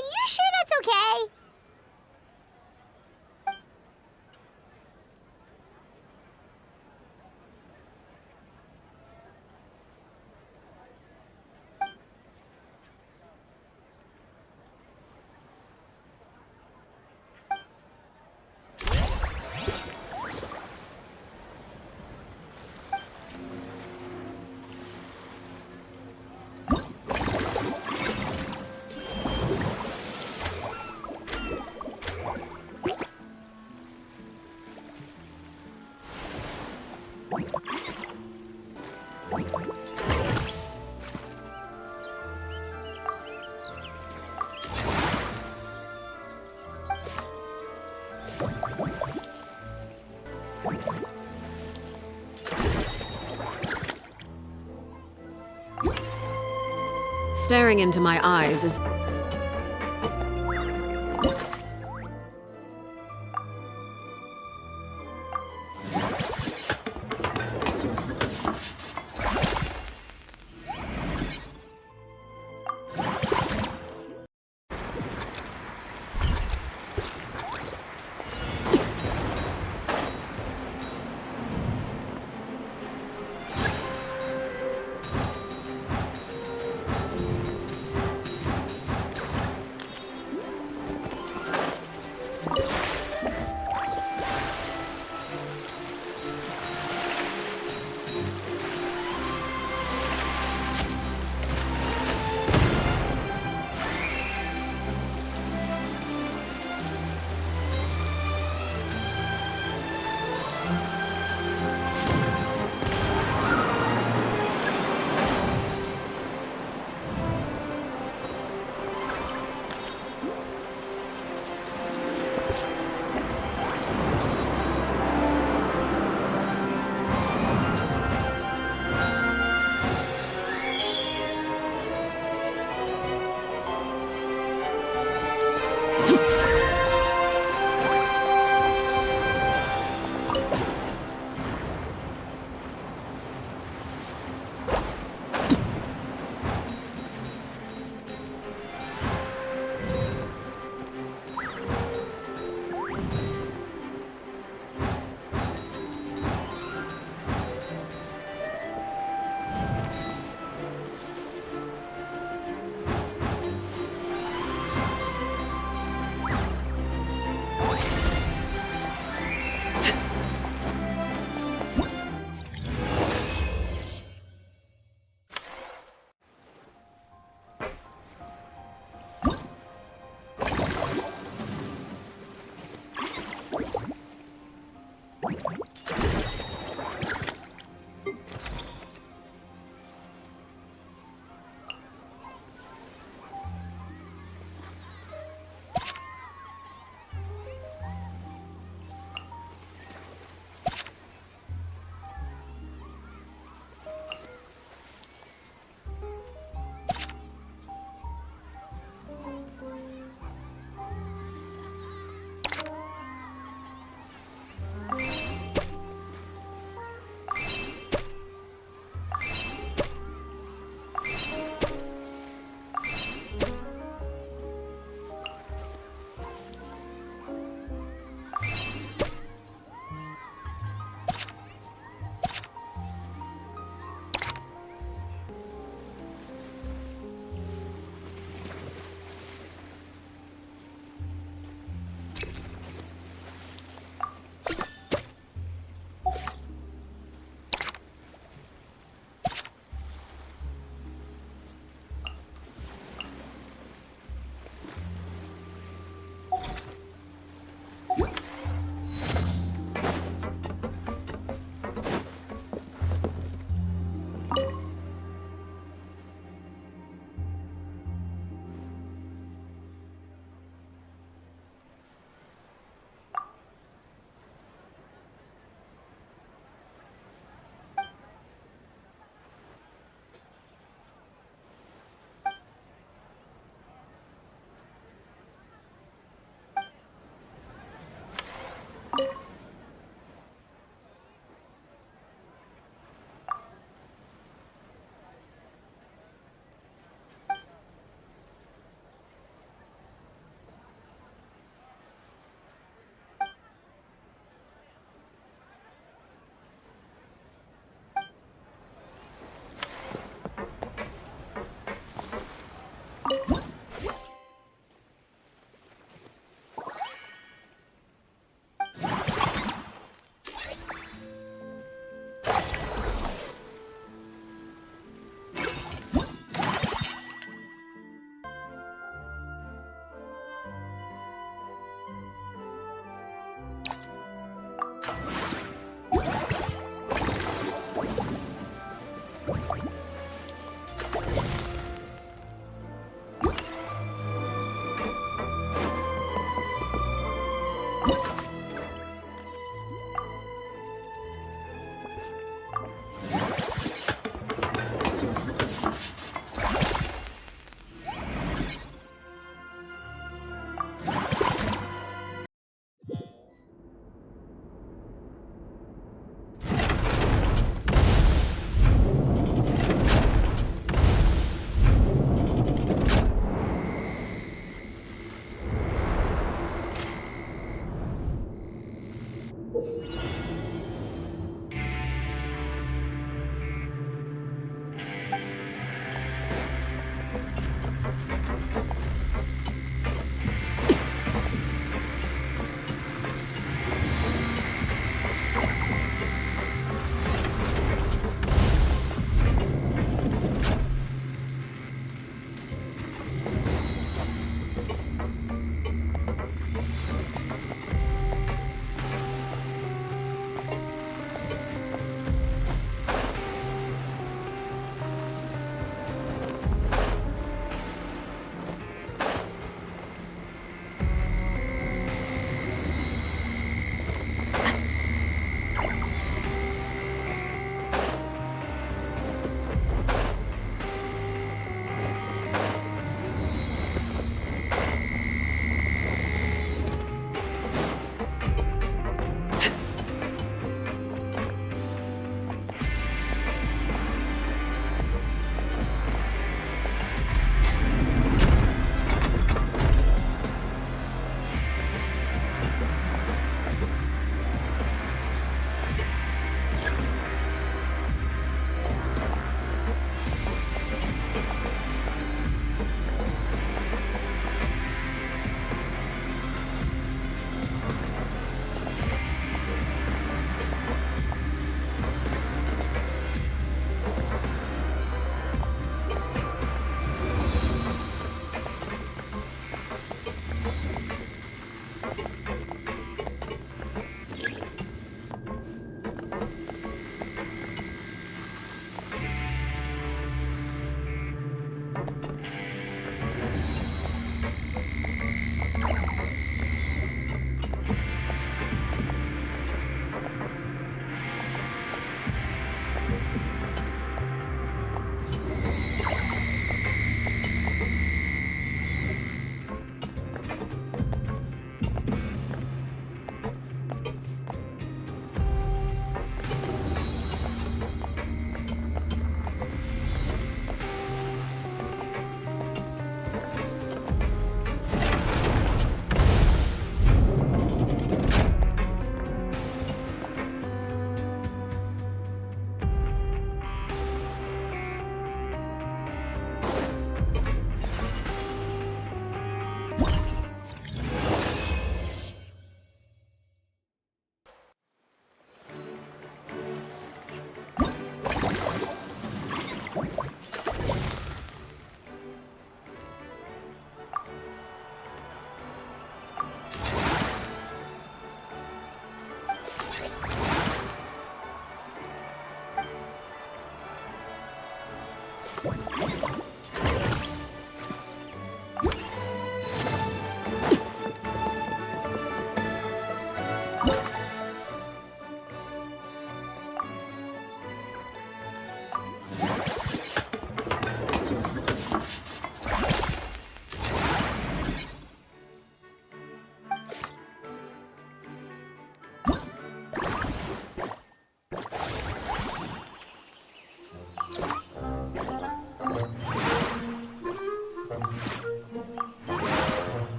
[SPEAKER 2] You sure that's okay?
[SPEAKER 4] Staring into my eyes is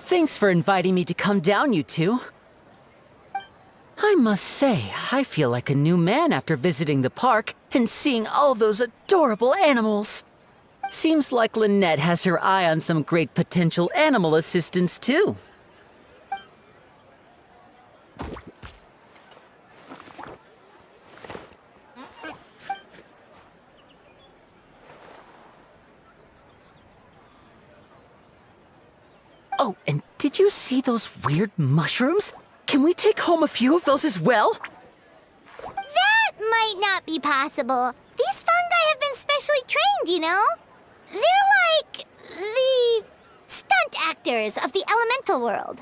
[SPEAKER 7] Thanks for inviting me to come down, you two. I must say, I feel like a new man after visiting the park and seeing all those adorable animals. Seems like Lynette has her eye on some great potential animal assistants, too. Oh, and did you see those weird mushrooms? Can we take home a few of those as well?
[SPEAKER 2] That might not be possible. These fungi have been specially trained, you know? They're like the stunt actors of the elemental world.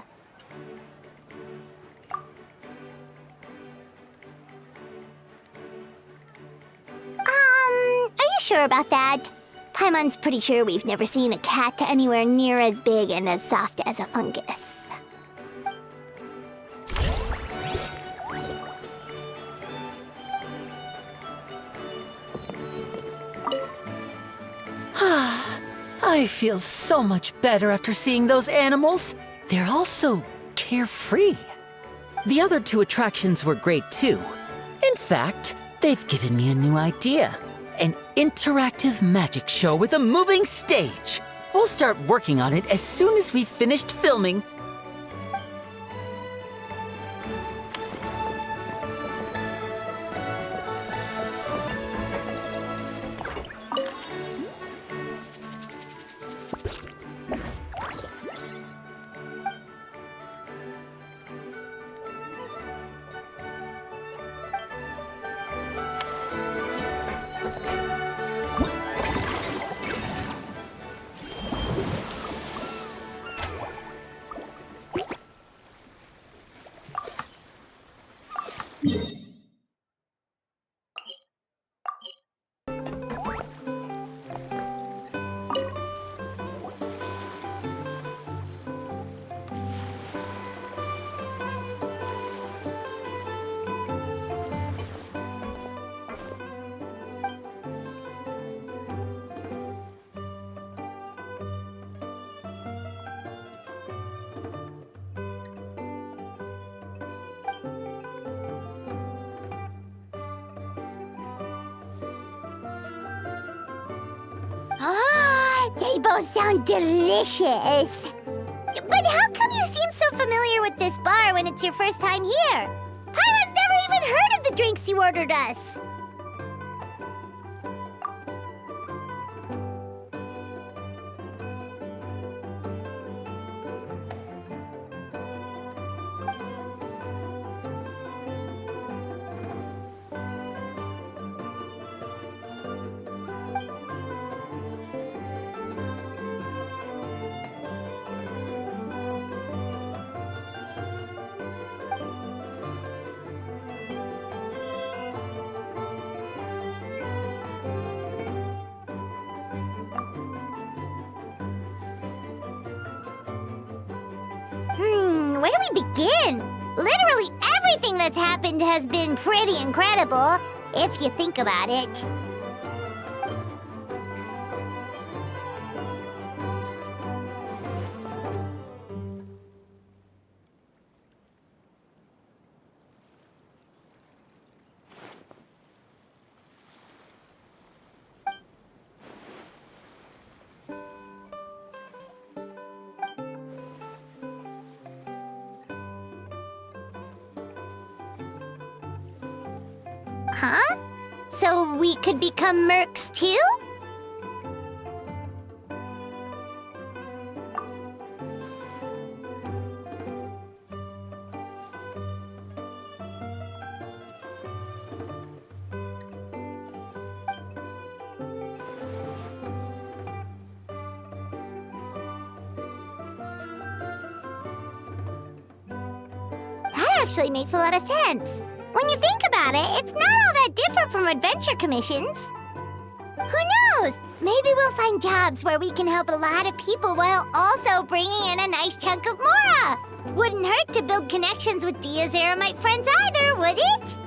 [SPEAKER 2] Are you sure about that? Paimon's pretty sure we've never seen a cat anywhere near as big and as soft as a fungus.
[SPEAKER 7] I feel so much better after seeing those animals. They're all so carefree. The other two attractions were great too. In fact, they've given me a new idea. An interactive magic show with a moving stage. We'll start working on it as soon as we've finished filming.
[SPEAKER 2] They both sound delicious. But how come you seem so familiar with this bar when it's your first time here? Paimon's never even heard of the drinks you ordered us. Where do we begin? Literally everything that's happened has been pretty incredible, if you think about it. Huh? So we could become mercs too? That actually makes a lot of sense. When you think about it, it's not all that different from adventure commissions. Who knows? Maybe we'll find jobs where we can help a lot of people while also bringing in a nice chunk of mora. Wouldn't hurt to build connections with Dia's Eremite friends either, would it?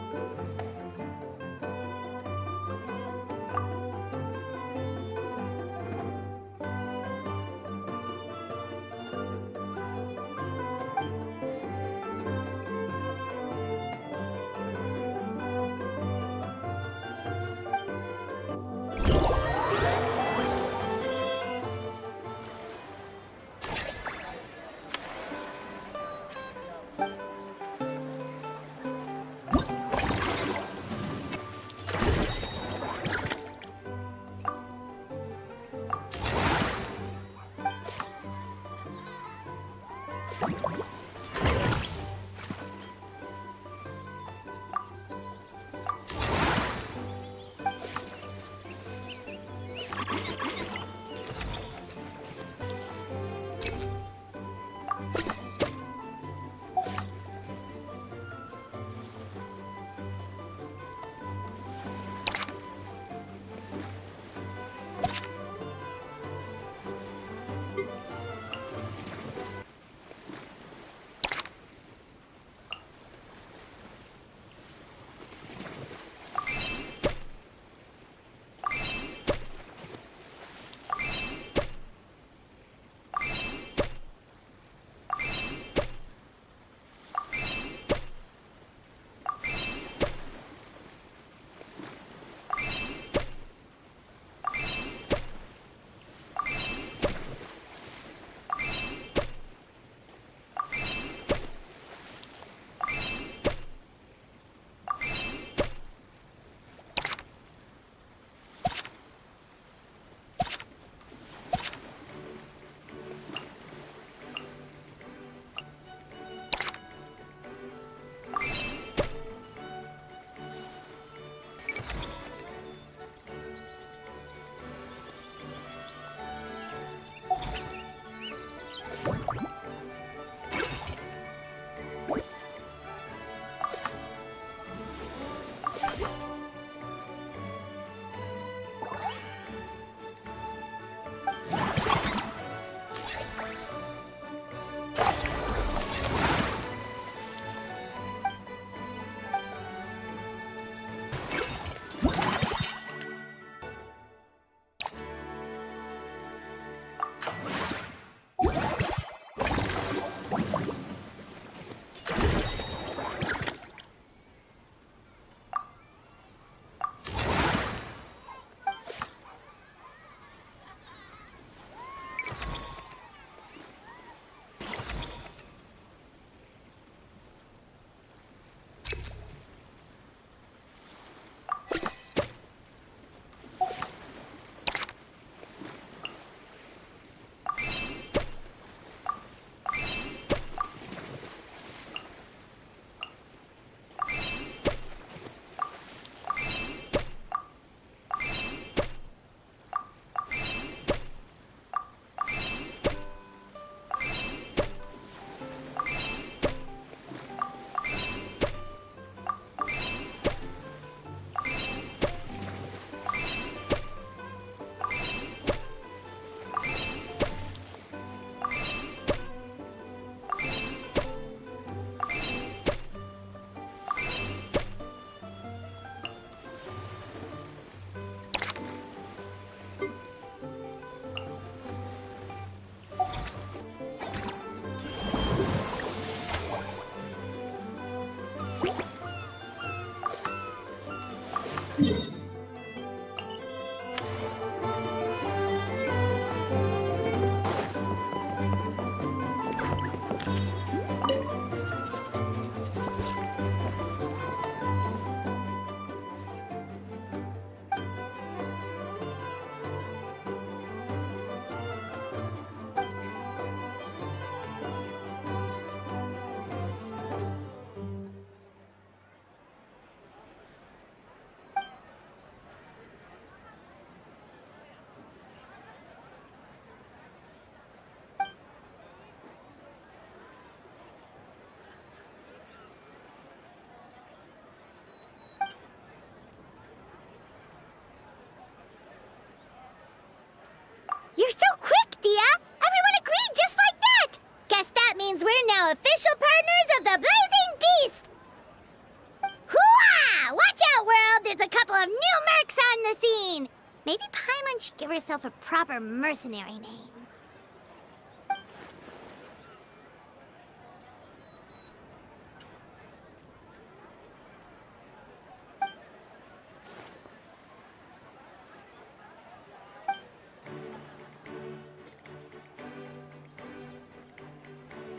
[SPEAKER 2] of new mercs on the scene! Maybe Paimon should give herself a proper mercenary name.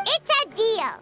[SPEAKER 2] It's a deal!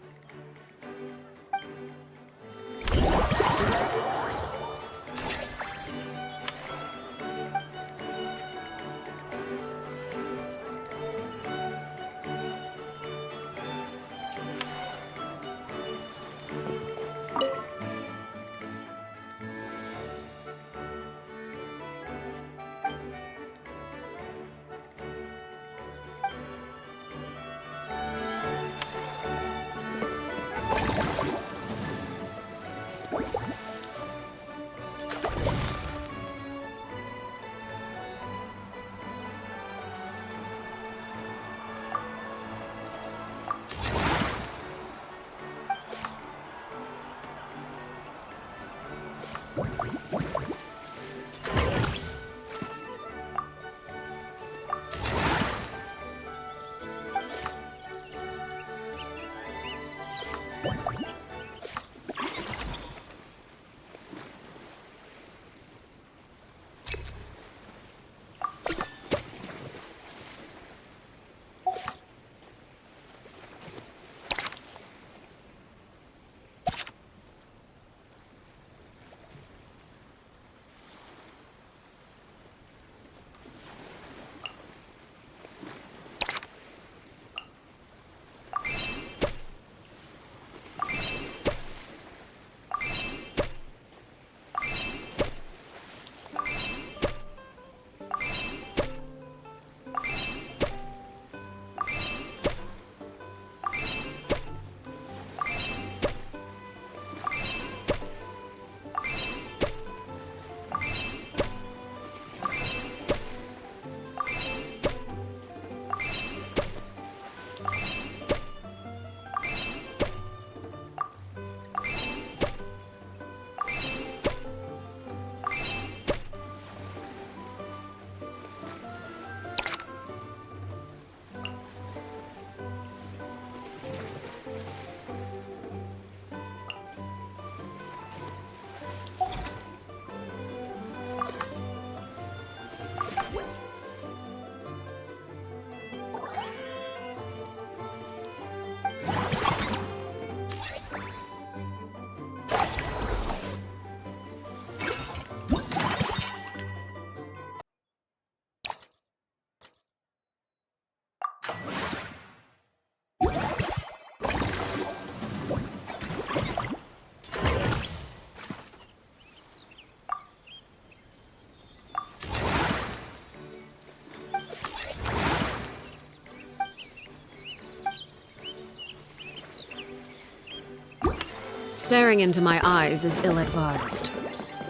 [SPEAKER 4] Staring into my eyes is ill-advised.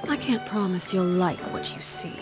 [SPEAKER 4] I can't promise you'll like what you see.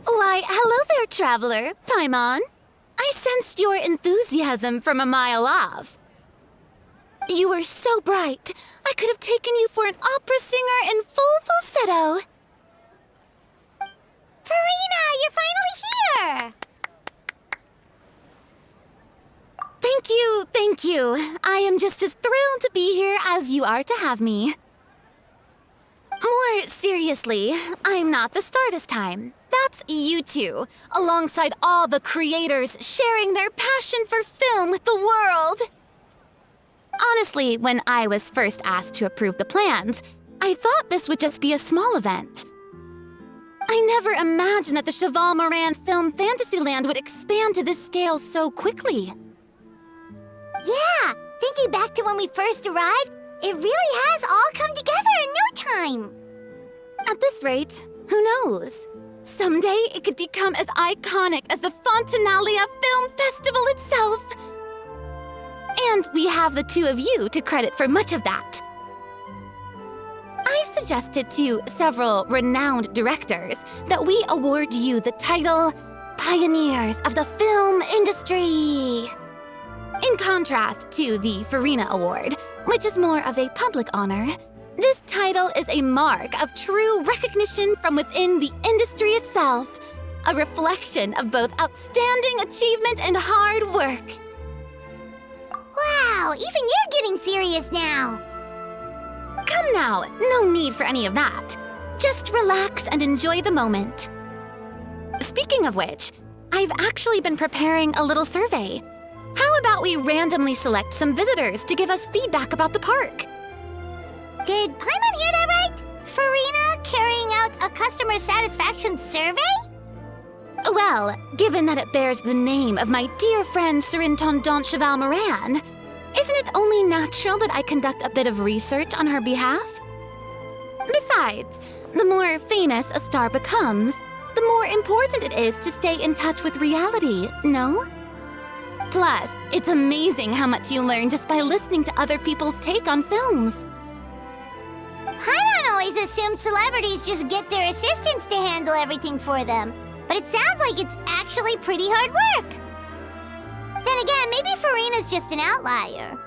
[SPEAKER 1] Why, hello there, traveler. Paimon. I sensed your enthusiasm from a mile off. You were so bright, I could have taken you for an opera singer in full falsetto.
[SPEAKER 2] Farina, you're finally here!
[SPEAKER 1] Thank you. I am just as thrilled to be here as you are to have me. More seriously, I'm not the star this time. That's you two, alongside all the creators sharing their passion for film with the world. Honestly, when I was first asked to approve the plans, I thought this would just be a small event. I never imagined that the Cheval Moran Film Fantasyland would expand to this scale so quickly.
[SPEAKER 2] Yeah, thinking back to when we first arrived, it really has all come together in no time.
[SPEAKER 1] At this rate, who knows? Someday it could become as iconic as the Fontanalia Film Festival itself. And we have the two of you to credit for much of that. I've suggested to several renowned directors that we award you the title Pioneers of the Film Industry. In contrast to the Farina Award, which is more of a public honor, this title is a mark of true recognition from within the industry itself, a reflection of both outstanding achievement and hard work.
[SPEAKER 2] Wow, even you're getting serious now.
[SPEAKER 1] Come now, no need for any of that. Just relax and enjoy the moment. Speaking of which, I've actually been preparing a little survey. How about we randomly select some visitors to give us feedback about the park?
[SPEAKER 2] Did Paimon hear that right? Farina carrying out a customer satisfaction survey?
[SPEAKER 5] Well, given that it bears the name of my dear friend Surintendant Cheval Moran, isn't it only natural that I conduct a bit of research on her behalf? Besides, the more famous a star becomes, the more important it is to stay in touch with reality, no? Plus, it's amazing how much you learn just by listening to other people's take on films.
[SPEAKER 2] Paimon always assumed celebrities just get their assistants to handle everything for them. But it sounds like it's actually pretty hard work. Then again, maybe Farina's just an outlier.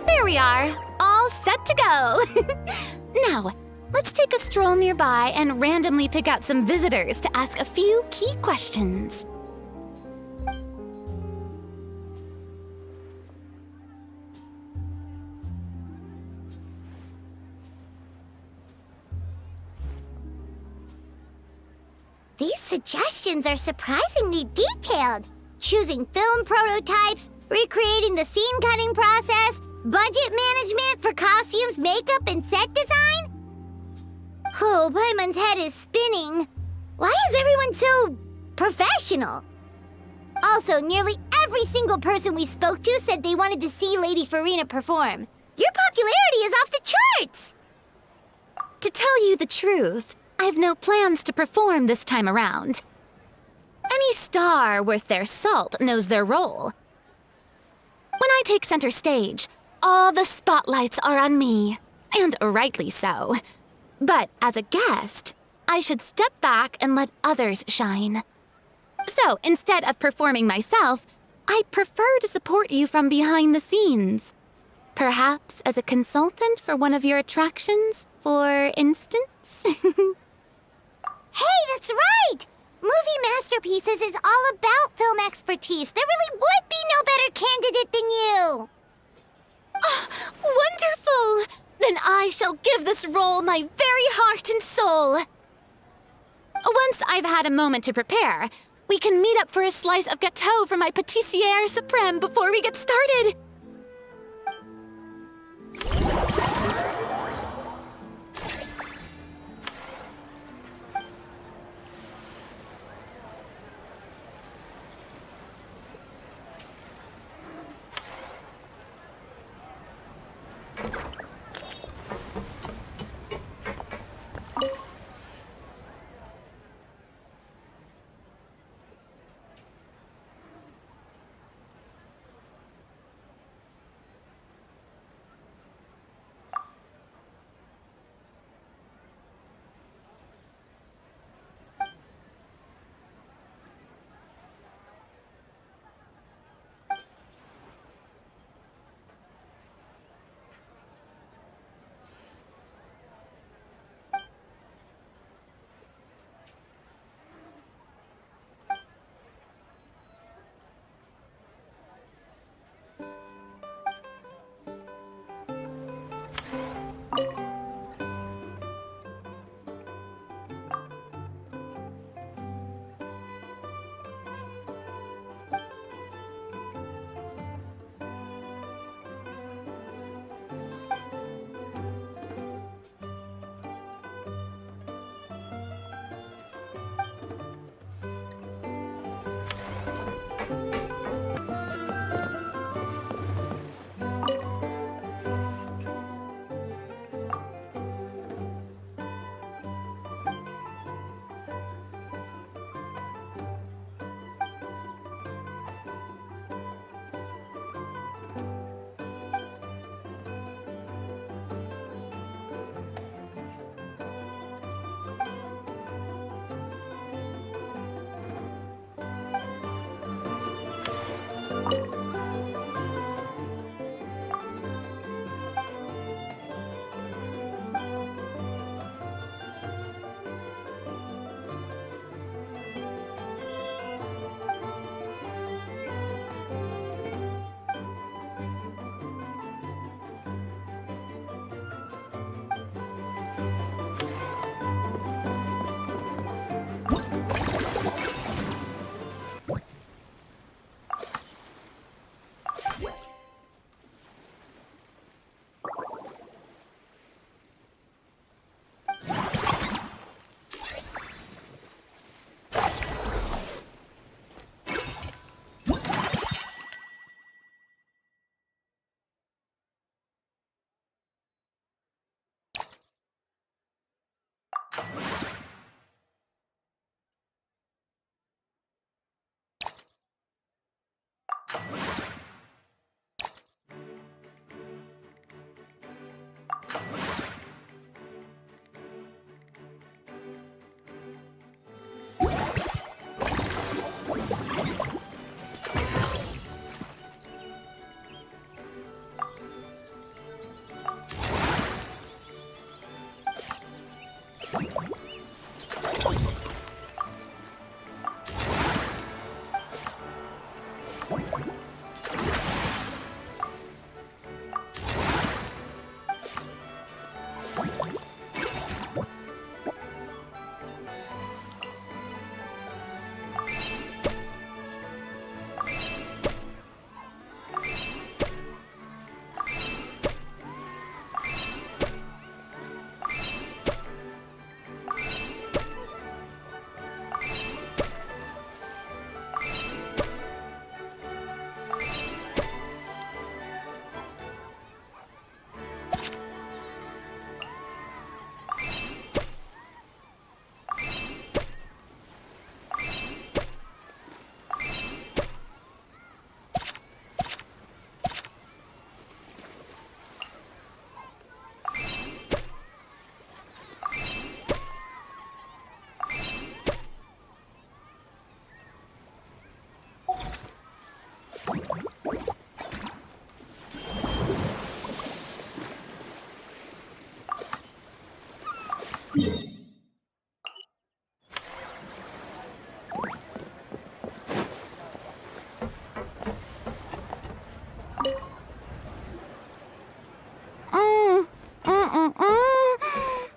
[SPEAKER 5] There we are, all set to go. Now, let's take a stroll nearby and randomly pick out some visitors to ask a few key questions.
[SPEAKER 2] These suggestions are surprisingly detailed. Choosing film prototypes, recreating the scene cutting process, budget management for costumes, makeup, and set design? Oh, Paimon's head is spinning. Why is everyone so professional? Also, nearly every single person we spoke to said they wanted to see Lady Farina perform. Your popularity is off the charts!
[SPEAKER 5] To tell you the truth, I've no plans to perform this time around. Any star worth their salt knows their role. When I take center stage, all the spotlights are on me, and rightly so. But as a guest, I should step back and let others shine. So instead of performing myself, I'd prefer to support you from behind the scenes. Perhaps as a consultant for one of your attractions, for instance?
[SPEAKER 2] Hey, that's right! Movie Masterpieces is all about film expertise. There really would be no better candidate than you!
[SPEAKER 5] Oh, wonderful! Then I shall give this role my very heart and soul. Once I've had a moment to prepare, we can meet up for a slice of gâteau from my pâtissière suprême before we get started.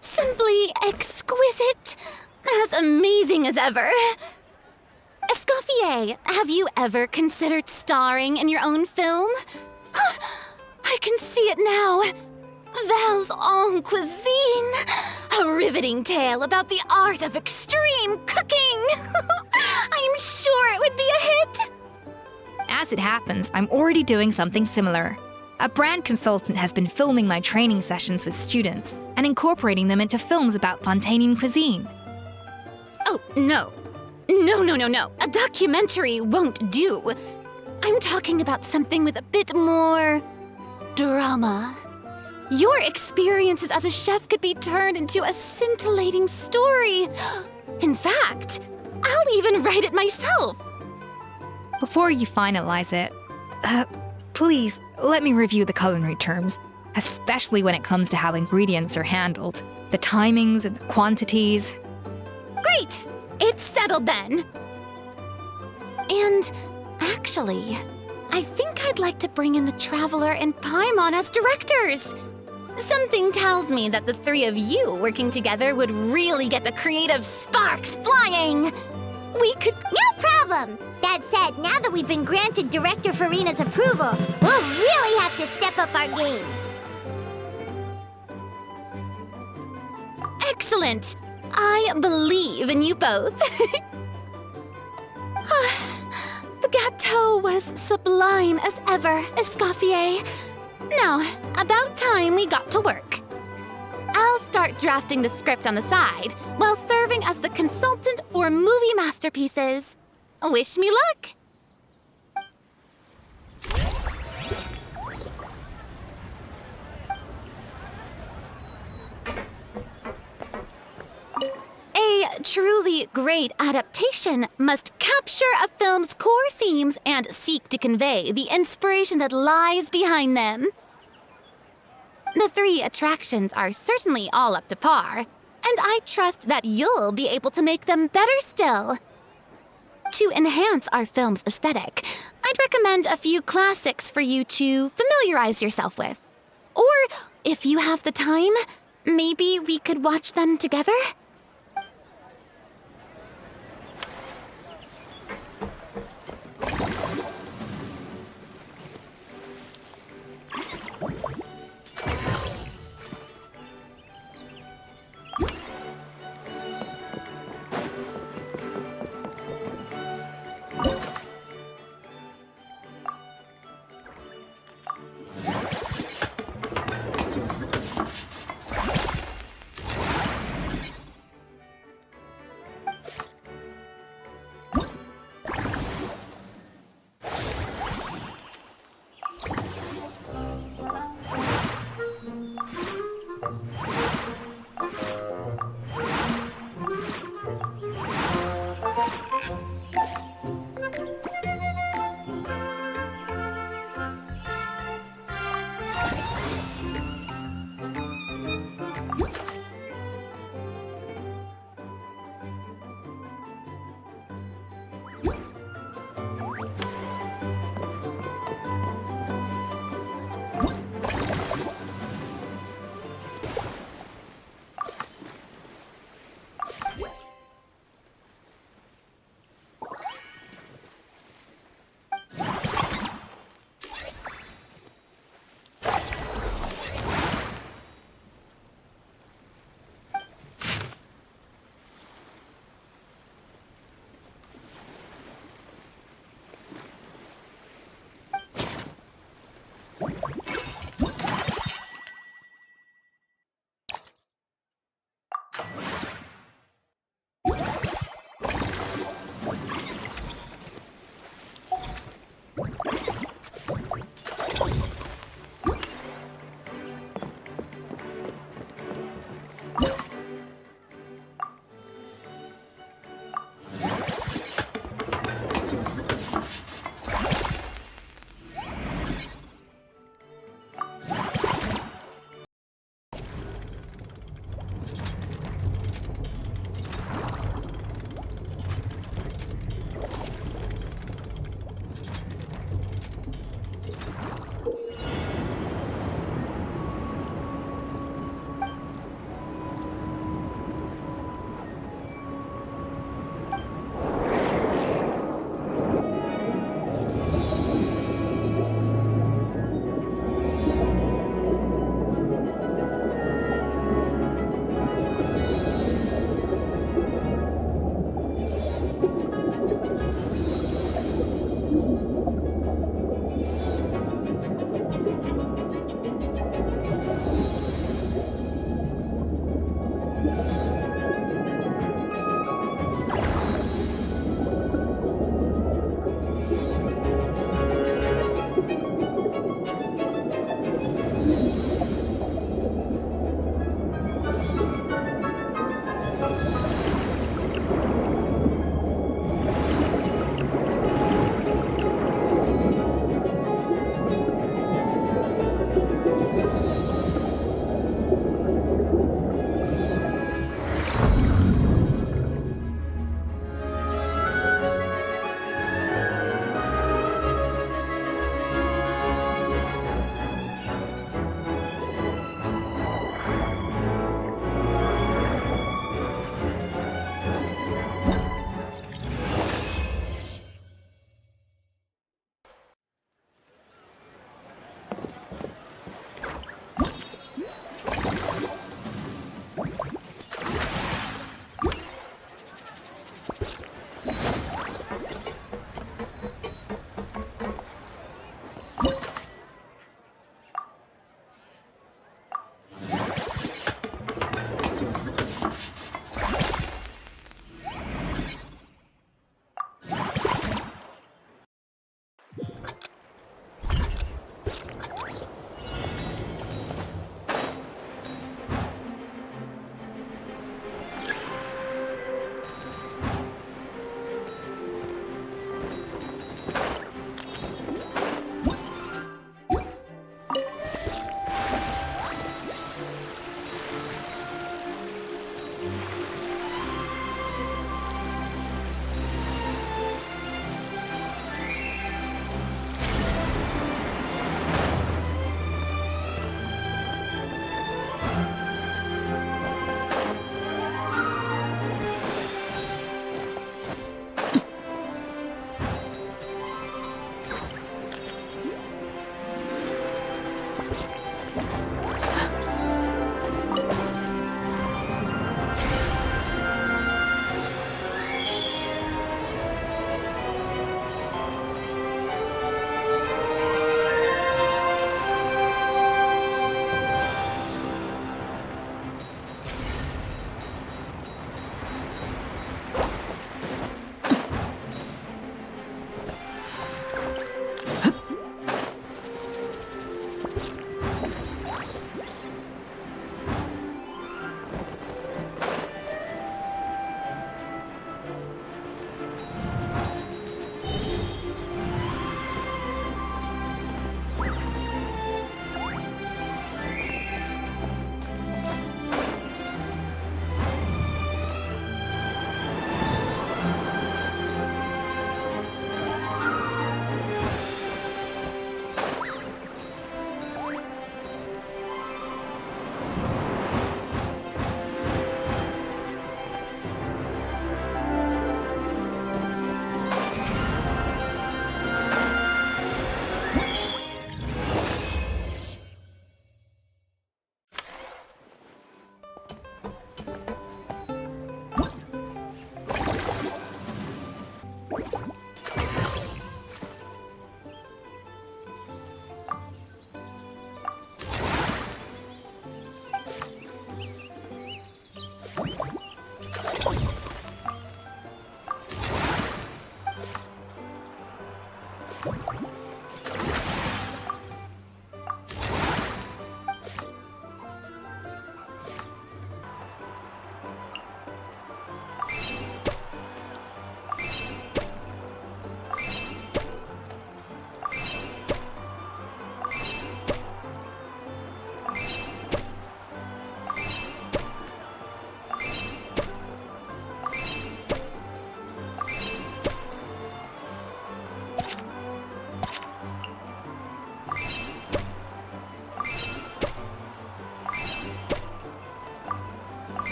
[SPEAKER 5] Simply exquisite. As amazing as ever. Escoffier, have you ever considered starring in your own film? I can see it now. Val's en cuisine. A riveting tale about the art of extreme cooking. I'm sure it would be a hit.
[SPEAKER 3] As it happens, I'm already doing something similar. A brand consultant has been filming my training sessions with students and incorporating them into films about Fontaine cuisine.
[SPEAKER 5] Oh, no. No. A documentary won't do. I'm talking about something with a bit more drama. Your experiences as a chef could be turned into a scintillating story. In fact, I'll even write it myself.
[SPEAKER 3] Before you finalize it, please let me review the culinary terms, especially when it comes to how ingredients are handled, the timings and the quantities.
[SPEAKER 5] Great! It's settled then. And actually, I think I'd like to bring in the Traveler and Paimon as directors. Something tells me that the three of you working together would really get the creative sparks flying. We could...
[SPEAKER 2] No problem! That said, now that we've been granted Director Farina's approval, we'll really have to step up our game.
[SPEAKER 5] Excellent! I believe in you both. The gâteau was sublime as ever, Escoffier. Now, about time we got to work. I'll start drafting the script on the side while serving as the consultant for movie masterpieces. Wish me luck! A truly great adaptation must capture a film's core themes and seek to convey the inspiration that lies behind them. The three attractions are certainly all up to par, and I trust that you'll be able to make them better still. To enhance our film's aesthetic, I'd recommend a few classics for you to familiarize yourself with. Or, if you have the time, maybe we could watch them together?